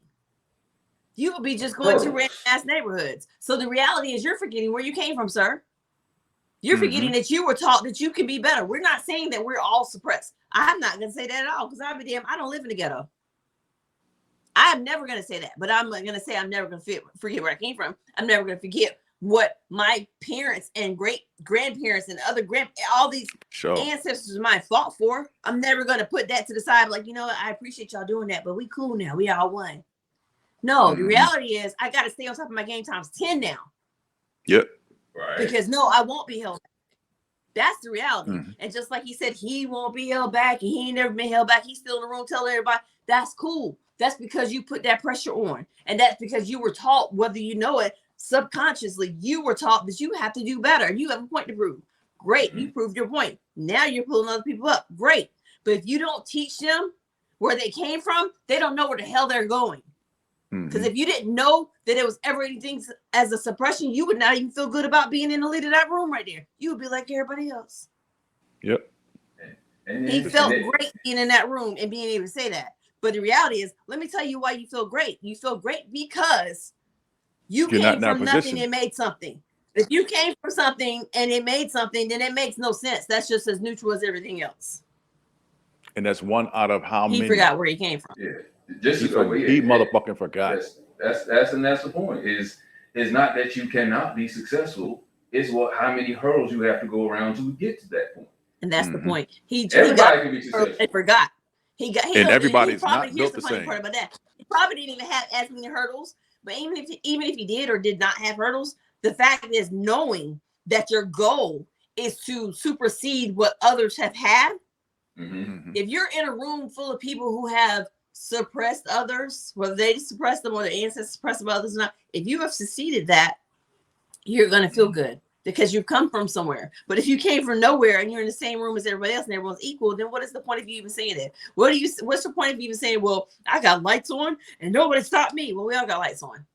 Speaker 9: You would be just going to random ass neighborhoods. So the reality is you're forgetting where you came from, sir. You're forgetting that you were taught that you can be better. We're not saying that we're all suppressed. I'm not going to say that at all, because I'll be damn, I don't live in the ghetto. I'm never going to say that, but I'm going to say I'm never going to forget where I came from. I'm never going to forget what my parents and great grandparents and other all these ancestors of mine fought for. I'm never going to put that to the side. Like, you know what? I appreciate y'all doing that, but we cool now. We all won. No, the reality is I got to stay on top of my game times 10 now.
Speaker 3: Yep.
Speaker 2: Right.
Speaker 9: Because no, I won't be held back. That's the reality. And just like he said, he won't be held back, and he ain't never been held back. He's still in the room telling everybody, that's cool. That's because you put that pressure on. And that's because you were taught, whether you know it, subconsciously, you were taught that you have to do better. You have a point to prove. Great. You proved your point. Now you're pulling other people up. Great. But if you don't teach them where they came from, they don't know where the hell they're going. Because if you didn't know that it was ever anything as a suppression, you would not even feel good about being in the lead of that room right there. You would be like everybody else.
Speaker 3: Yep.
Speaker 2: And
Speaker 9: he felt great being in that room and being able to say that. But the reality is, let me tell you why you feel great. You feel great because you came from nothing and made something. If you came from something and it made something, then it makes no sense. That's just as neutral as everything else.
Speaker 3: And that's one out of how many?
Speaker 9: He forgot where he came from.
Speaker 2: Yeah. Just
Speaker 3: he motherfucking forgot.
Speaker 2: That's the point. Is not that you cannot be successful. It's how many hurdles you have to go around to get to that point.
Speaker 9: And that's the point.
Speaker 2: Everybody can be successful.
Speaker 9: And forgot.
Speaker 3: And everybody's not built the same.
Speaker 9: Part about that. He probably didn't even have as many hurdles. But even if he did or did not have hurdles, the fact is knowing that your goal is to supersede what others have had. If you're in a room full of people who have suppressed others, whether they suppressed them or their ancestors suppressed them others or not, if you have succeeded that, you're going to feel good because you've come from somewhere. But if you came from nowhere and you're in the same room as everybody else and everyone's equal, then what is the point of you even saying that? What's the point of you even saying, well, I got lights on and nobody stopped me? Well, we all got lights on.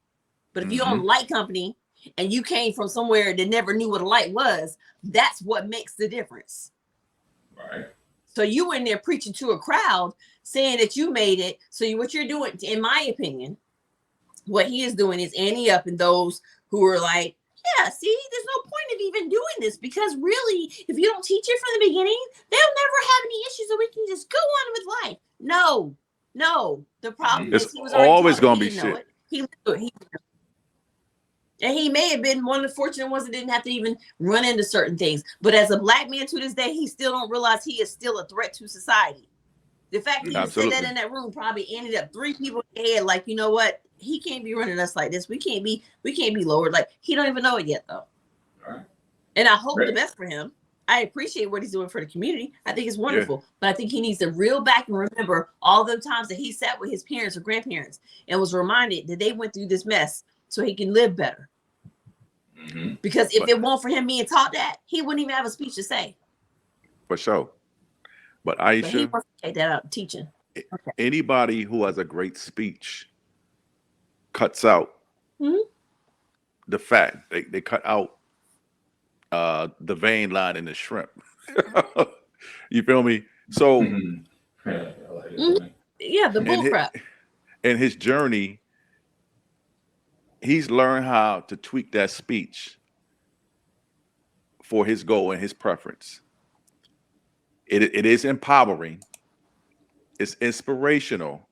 Speaker 9: But if you own light company and you came from somewhere that never knew what a light was, that's what makes the difference.
Speaker 2: Right.
Speaker 9: So you in there preaching to a crowd saying that you made it. So what you're doing, in my opinion, what he is doing is anti up in those who are like, yeah, see, there's no point of even doing this because really, if you don't teach it from the beginning, they'll never have any issues so we can just go on with life. No. The problem is he was
Speaker 3: always going to be shit.
Speaker 9: And he may have been one of the fortunate ones that didn't have to even run into certain things. But as a black man to this day, he still don't realize he is still a threat to society. The fact that he said that in that room probably ended up 3 people in the head. Like, you know what? He can't be running us like this. We can't be lowered. Like, he don't even know it yet, though.
Speaker 2: Right.
Speaker 9: And I hope the best for him. I appreciate what he's doing for the community. I think it's wonderful. But I think he needs to reel back and remember all the times that he sat with his parents or grandparents and was reminded that they went through this mess so he can live better. Because if it weren't for him being taught that, he wouldn't even have a speech to say.
Speaker 3: For sure. But Ayesha,
Speaker 9: he wants to take that out teaching.
Speaker 3: Anybody who has a great speech cuts out the fat. They cut out the vein line in the shrimp. You feel me? So
Speaker 9: yeah, the bullcrap.
Speaker 3: In his journey, he's learned how to tweak that speech for his goal and his preference. It is empowering. It's inspirational.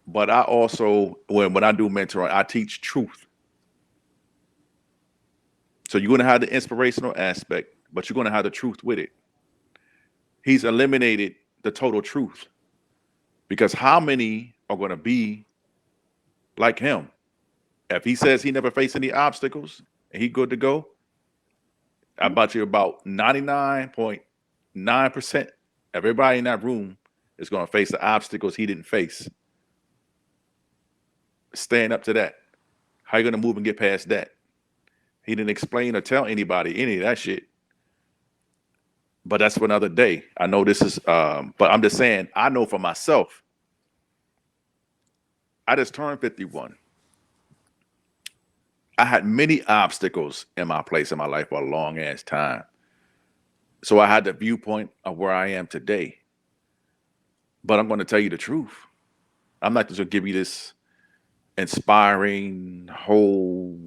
Speaker 3: But I also, when I do mentoring, I teach truth. So you're going to have the inspirational aspect, but you're going to have the truth with it. He's eliminated the total truth. Because how many are going to be like him? If he says he never faced any obstacles and he good to go, I bet you about 99.9% of everybody in that room is going to face the obstacles he didn't face. Stand up to that. How you going to move and get past that? He didn't explain or tell anybody any of that shit. But that's for another day. I know this is, but I'm just saying, I know for myself, I just turned 51. I had many obstacles in my place in my life for a long ass time. So I had the viewpoint of where I am today. But I'm going to tell you the truth. I'm not just going to give you this inspiring whole,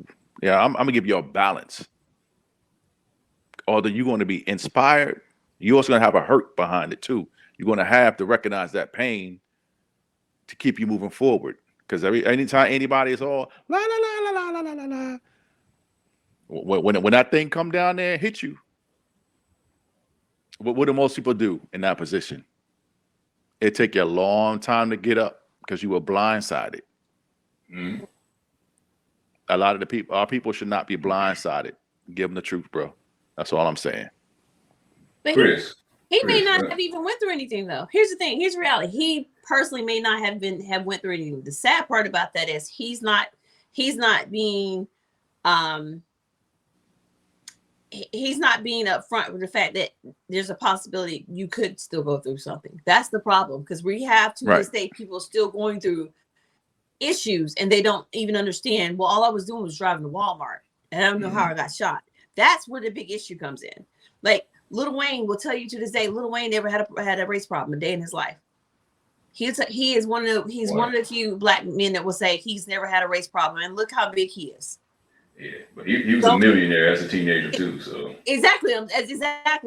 Speaker 3: I'm going to give you a balance. Although you're going to be inspired, you're also going to have a hurt behind it too. You're going to have to recognize that pain to keep you moving forward. Because anytime anybody is all la la la la la la la la, when that thing come down there and hit you, what do most people do in that position? It take you a long time to get up because you were blindsided.
Speaker 2: Mm-hmm.
Speaker 3: A lot of our people should not be blindsided. Give them the truth, bro. That's all I'm saying.
Speaker 9: But
Speaker 2: Chris,
Speaker 9: he may not have even went through anything though. Here's the thing. Here's the reality. He personally may not have went through anything. The sad part about that is he's not being he's not being upfront with the fact that there's a possibility you could still go through something. That's the problem, because we have to this day people still going through issues and they don't even understand. Well, all I was doing was driving to Walmart and I don't know how I got shot. That's where the big issue comes in. Like Lil Wayne will tell you to this day, Lil Wayne never had a race problem a day in his life. He is one of the few black men that will say he's never had a race problem, and look how big he is.
Speaker 2: Yeah, but he was a millionaire as a teenager too. So
Speaker 9: exactly.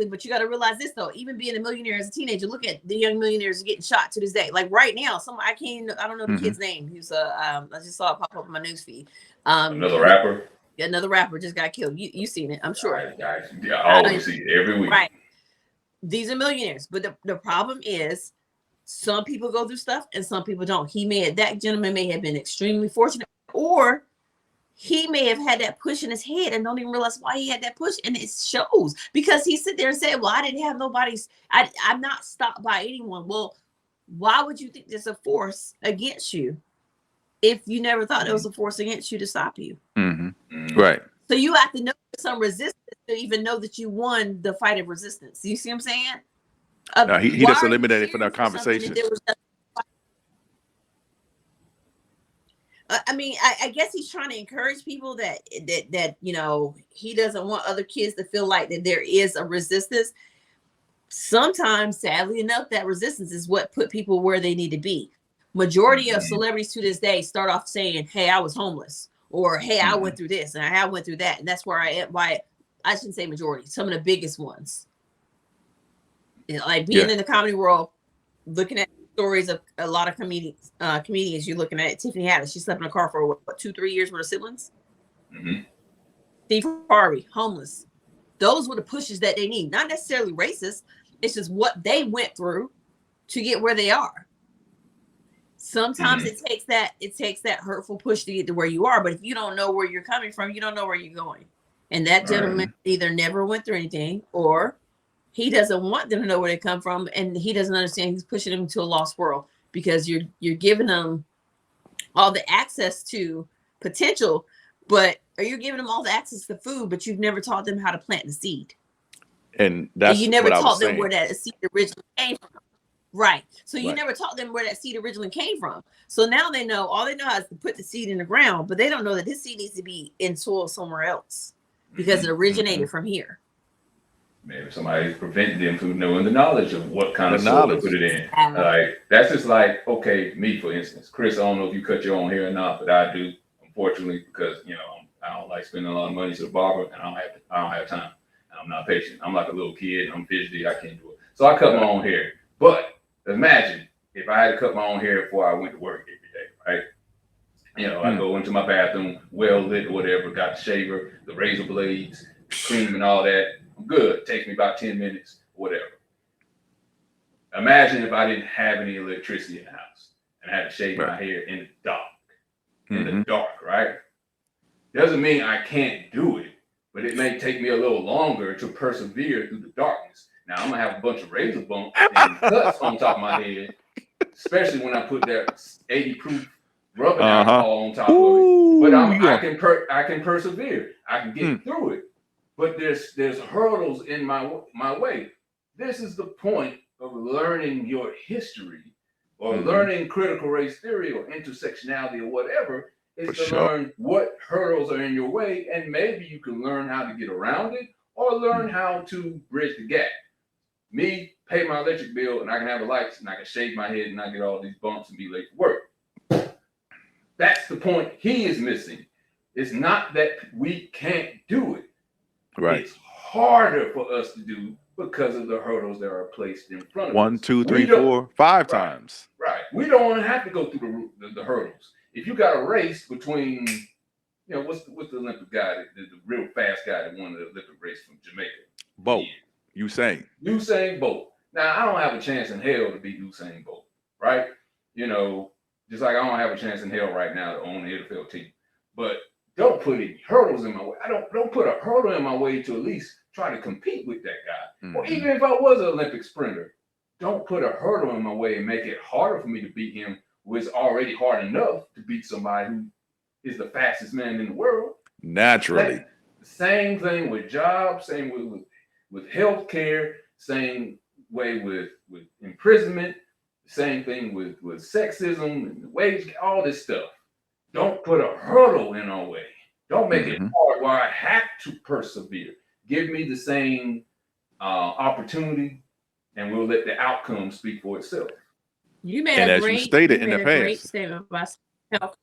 Speaker 9: But you got to realize this though. Even being a millionaire as a teenager, look at the young millionaires getting shot to this day. Like right now, I don't know the kid's name. He was I just saw it pop up in my newsfeed.
Speaker 2: Another rapper.
Speaker 9: Another rapper just got killed. You seen it? I'm sure.
Speaker 2: I always see it every week.
Speaker 9: Right. These are millionaires, but the problem is, some people go through stuff and some people don't. That gentleman may have been extremely fortunate, or he may have had that push in his head and don't even realize why he had that push, and it shows because he sit there and said, "Well, I didn't have nobody's. I'm not stopped by anyone." Well, why would you think there's a force against you if you never thought there was a force against you to stop you?
Speaker 3: Mm-hmm. Right.
Speaker 9: So you have to know some resistance to even know that you won the fight of resistance. You see what I'm saying?
Speaker 3: No, he just eliminated from that conversation.
Speaker 9: I mean, I guess he's trying to encourage people that he doesn't want other kids to feel like that there is a resistance. Sometimes, sadly enough, that resistance is what put people where they need to be. Majority of celebrities to this day start off saying, "Hey, I was homeless," or "Hey, I went through this and I went through that," and that's where I am. Why I shouldn't say majority. Some of the biggest ones. Like being in the comedy world, looking at stories of a lot of comedians, you're looking at Tiffany Haddish. She slept in a car for what 2-3 years with her siblings. Steve Harvey, homeless. Those were the pushes that they need. Not necessarily racist. It's just what they went through to get where they are. Sometimes it takes that hurtful push to get to where you are. But if you don't know where you're coming from, you don't know where you're going. And that gentleman either never went through anything, or he doesn't want them to know where they come from, and he doesn't understand. He's pushing them to a lost world because you're giving them all the access to potential, but are you giving them all the access to food, but you've never taught them how to plant the seed.
Speaker 3: And that's
Speaker 9: you never
Speaker 3: what
Speaker 9: taught
Speaker 3: I was
Speaker 9: them
Speaker 3: saying.
Speaker 9: where that seed originally came from. Right. So you
Speaker 3: Right.
Speaker 9: never taught them where that seed originally came from. So now they know, all they know how is to put the seed in the ground, but they don't know that this seed needs to be in soil somewhere else because it originated from here.
Speaker 2: Maybe somebody prevented them from knowing the knowledge of what kind of soil to put it in. Like that's just like, okay, me for instance, Chris. I don't know if you cut your own hair or not, but I do, unfortunately, because I don't like spending a lot of money to the barber, and I don't have time, and I'm not patient. I'm like a little kid. I'm fidgety. I can't do it. So I cut my own hair. But imagine if I had to cut my own hair before I went to work every day, right? I go into my bathroom, well lit or whatever, got the shaver, the razor blades, cream, and all that. I'm good. It takes me about 10 minutes, whatever. Imagine if I didn't have any electricity in the house and I had to shave my hair in the dark. In the dark, right? doesn't mean I can't do it, but it may take me a little longer to persevere through the darkness. Now I'm gonna have a bunch of razor bumps and cuts on top of my head, especially when I put that 80 proof rubbing alcohol on top of it. But I can persevere. I can get through it. But there's hurdles in my way. This is the point of learning your history or learning critical race theory or intersectionality or whatever, is to learn what hurdles are in your way, and maybe you can learn how to get around it or learn how to bridge the gap. Me, pay my electric bill, and I can have the lights, and I can shave my head and not get all these bumps and be late for work. That's the point he is missing. It's not that we can't do it.
Speaker 3: Right.
Speaker 2: It's harder for us to do because of the hurdles that are placed in front of us.
Speaker 3: 1, 2, 3, 4, 5 times.
Speaker 2: Right. We don't have to go through the hurdles. If you got a race between, what's the Olympic guy, the real fast guy that won the Olympic race from Jamaica?
Speaker 3: Bolt. Usain
Speaker 2: Bolt. Now, I don't have a chance in hell to beat Usain Bolt, right? Just like I don't have a chance in hell right now to own the NFL team. But don't put any hurdles in my way. Don't put a hurdle in my way to at least try to compete with that guy. Or even if I was an Olympic sprinter, don't put a hurdle in my way and make it harder for me to beat him, who is already hard enough to beat somebody who is the fastest man in the world.
Speaker 3: Naturally.
Speaker 2: Same thing with jobs, same with health care, same way with imprisonment, same thing with sexism and wage, all this stuff. Don't put a hurdle in our way. Don't make it hard where I have to persevere. Give me the same opportunity, and we'll let the outcome speak for itself.
Speaker 9: You made
Speaker 3: and
Speaker 9: a
Speaker 3: as
Speaker 9: great,
Speaker 3: you stated in the
Speaker 9: great
Speaker 3: past,
Speaker 9: statement about health.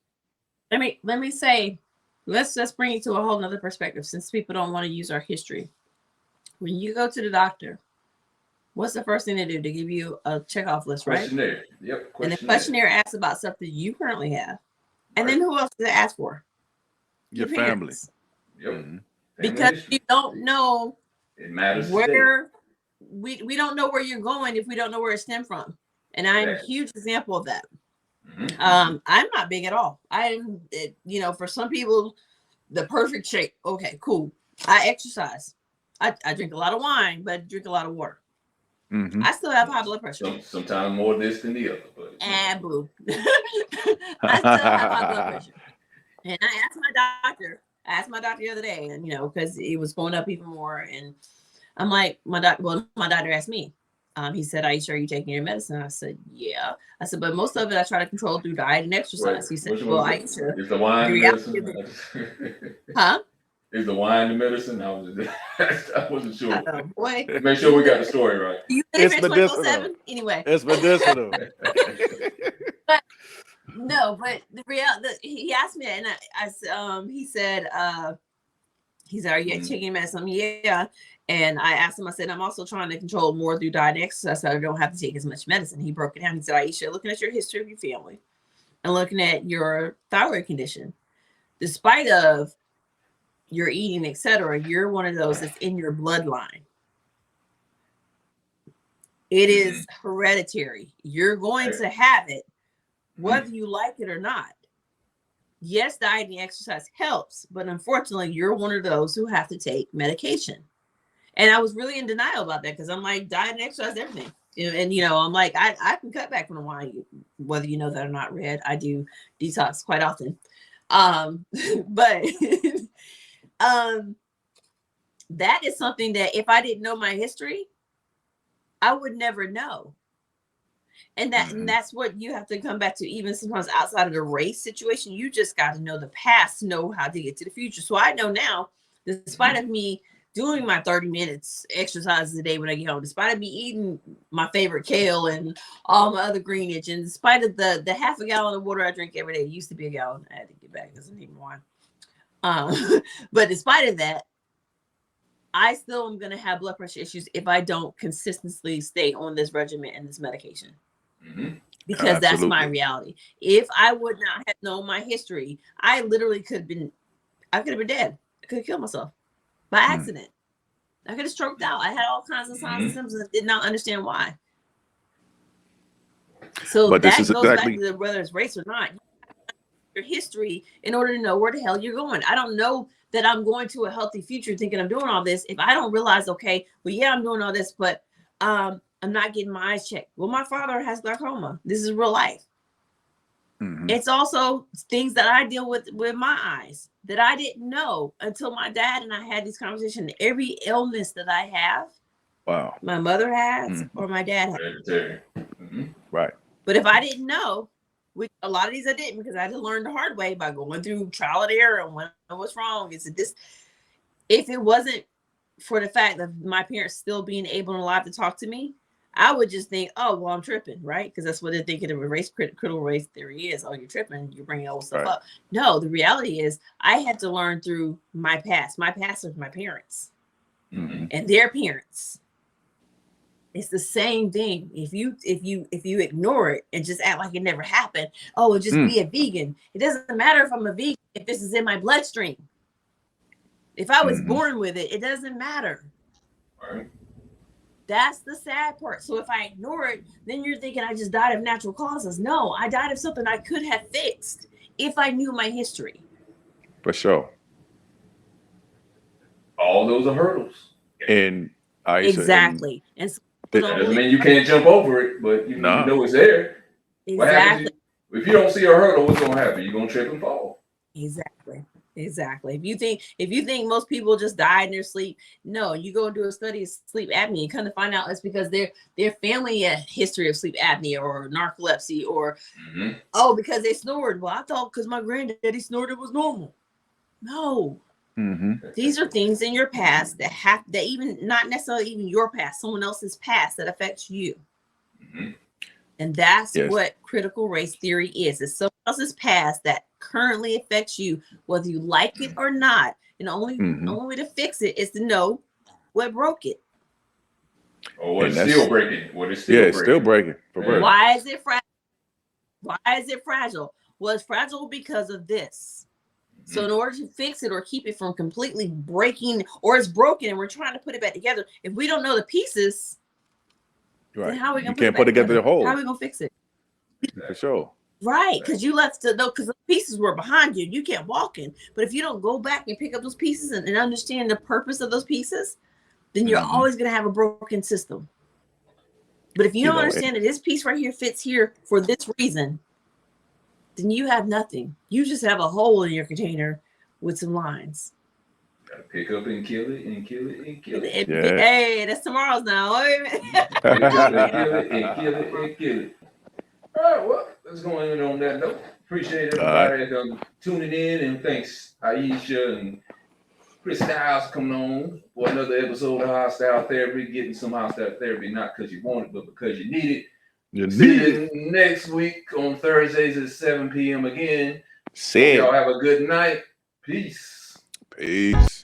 Speaker 9: Let me say, let's bring it to a whole nother perspective, since people don't want to use our history. When you go to the doctor, what's the first thing they do? They give you a checkoff list, right?
Speaker 2: Questionnaire. Yep.
Speaker 9: And the questionnaire asks about stuff that you currently have. And then who else does it ask for?
Speaker 3: Your family.
Speaker 2: Yep.
Speaker 9: Because you don't know
Speaker 2: it matters
Speaker 9: where we don't know where you're going if we don't know where it stemmed from. And I'm a huge example of that. I'm not big at all. For some people, the perfect shape. Okay, cool. I exercise. I drink a lot of wine, but I drink a lot of water. I still have high blood pressure.
Speaker 2: Sometimes more this than the other. But
Speaker 9: boo. I still have high blood pressure. And I asked my doctor the other day, and because it was going up even more. And I'm like, my doctor asked me. He said, "Ayeshia, are you taking your medicine?" I said, "Yeah." I said, "But most of it I try to control through diet and exercise." He said, "Well, Ayeshia,
Speaker 2: is the wine the medicine?"
Speaker 9: Huh?
Speaker 2: Is the wine the medicine? I wasn't sure.
Speaker 9: Boy.
Speaker 2: Make sure we got the story right.
Speaker 9: It's medicinal. Anyway.
Speaker 3: It's medicinal.
Speaker 9: But the reality, he asked me, and he said, "Are you taking medicine?" Yeah. And I asked him, I said, "I'm also trying to control more through diet and exercise, so I don't have to take as much medicine." He broke it down. He said, "Ayeshia, looking at your history of your family and looking at your thyroid condition, despite of your eating, etc., you're one of those that's in your bloodline. It is hereditary. You're going to have it, whether you like it or not. Yes, diet and exercise helps, but unfortunately, you're one of those who have to take medication." And I was really in denial about that, because I'm like, diet and exercise, everything. And I'm like, I can cut back from the wine, whether you know that or not, Red. I do detox quite often. But that is something that if I didn't know my history, I would never know. And that's what you have to come back to, even sometimes outside of the race situation. You just got to know the past to know how to get to the future. So I know now, despite of me doing my 30 minutes exercises a day when I get home, despite of me eating my favorite kale and all my other greenage, and despite of the half a gallon of water I drink every day, it used to be a gallon. I had to get back because I need more wine. But despite of that, I still am going to have blood pressure issues if I don't consistently stay on this regimen and this medication. Because that's my reality. If I would not have known my history, I literally could have been dead. I could have killed myself by accident. I could have stroked out. I had all kinds of signs and symptoms and did not understand why. So
Speaker 3: but
Speaker 9: that
Speaker 3: this is
Speaker 9: goes
Speaker 3: exactly
Speaker 9: back to whether it's race or not. your history in order to know where the hell you're going. I don't know that I'm going to a healthy future thinking I'm doing all this if I don't realize, okay, well, yeah, I'm doing all this, but I'm not getting my eyes checked. Well, my father has glaucoma. This is real life. It's also things that I deal with my eyes that I didn't know until my dad and I had this conversation. Every illness that I have,
Speaker 3: wow,
Speaker 9: my mother has or my dad has.
Speaker 3: Right.
Speaker 9: But if I didn't know, which a lot of these I didn't, because I had to learn the hard way by going through trial and error and what's wrong. Is it this? If it wasn't for the fact that my parents still being able and alive to talk to me, I would just think, oh, well, I'm tripping, right? Because that's what they're thinking of critical race theory is. Oh, you're tripping. You're bringing old stuff up. No, the reality is I had to learn through my past. My past is my parents and their parents. It's the same thing. If you ignore it and just act like it never happened, oh, just be a vegan. It doesn't matter if I'm a vegan, if this is in my bloodstream. If I was born with it, it doesn't matter.
Speaker 2: Right.
Speaker 9: That's the sad part. So if I ignore it, then you're thinking I just died of natural causes. No, I died of something I could have fixed if I knew my history.
Speaker 3: For sure.
Speaker 2: All those are hurdles.
Speaker 3: And Ayesha,
Speaker 9: exactly. And so
Speaker 2: that doesn't mean you can't jump over it, but you know it's there.
Speaker 9: Exactly.
Speaker 2: What happens if you don't see a hurdle? What's gonna happen? You're gonna trip and fall.
Speaker 9: Exactly. If you think most people just die in their sleep, no, you go and do a study of sleep apnea and come to find out it's because their family had history of sleep apnea or narcolepsy or because they snored. Well, I thought because my granddaddy snored it was normal. No. These are things in your past that even not necessarily even your past, someone else's past that affects you. And that's what critical race theory is. It's someone else's past that currently affects you, whether you like it or not. And the only way to fix it is to know what broke it.
Speaker 2: Or what's still breaking. What is still breaking.
Speaker 3: It's still breaking. For real.
Speaker 9: Why is it fragile? Why is it fragile? Well, it's fragile because of this. So in order to fix it or keep it from completely breaking, or it's broken and we're trying to put it back together, if we don't know the pieces, then how are we going to
Speaker 3: put together the whole?
Speaker 9: How are we going to fix it?
Speaker 3: For sure.
Speaker 9: Right, because you left because the pieces were behind you. You can't walk in. But if you don't go back and pick up those pieces and understand the purpose of those pieces, then you're always going to have a broken system. But if you don't understand that this piece right here fits here for this reason, then you have nothing. You just have a hole in your container with some lines.
Speaker 2: Gotta pick up and kill it and kill it and kill it.
Speaker 9: Hey, that's tomorrow's now.
Speaker 2: Pick up and kill it and kill it and kill it. All right, well, let's go in on that note. Appreciate everybody tuning in, and thanks Ayeshia and Chris Styles coming on for another episode of Hostile Therapy, getting some hostile therapy, not because you want it, but because you need it. See you next week on Thursdays at 7 p.m. again. Y'all have a good night. Peace.
Speaker 3: Peace.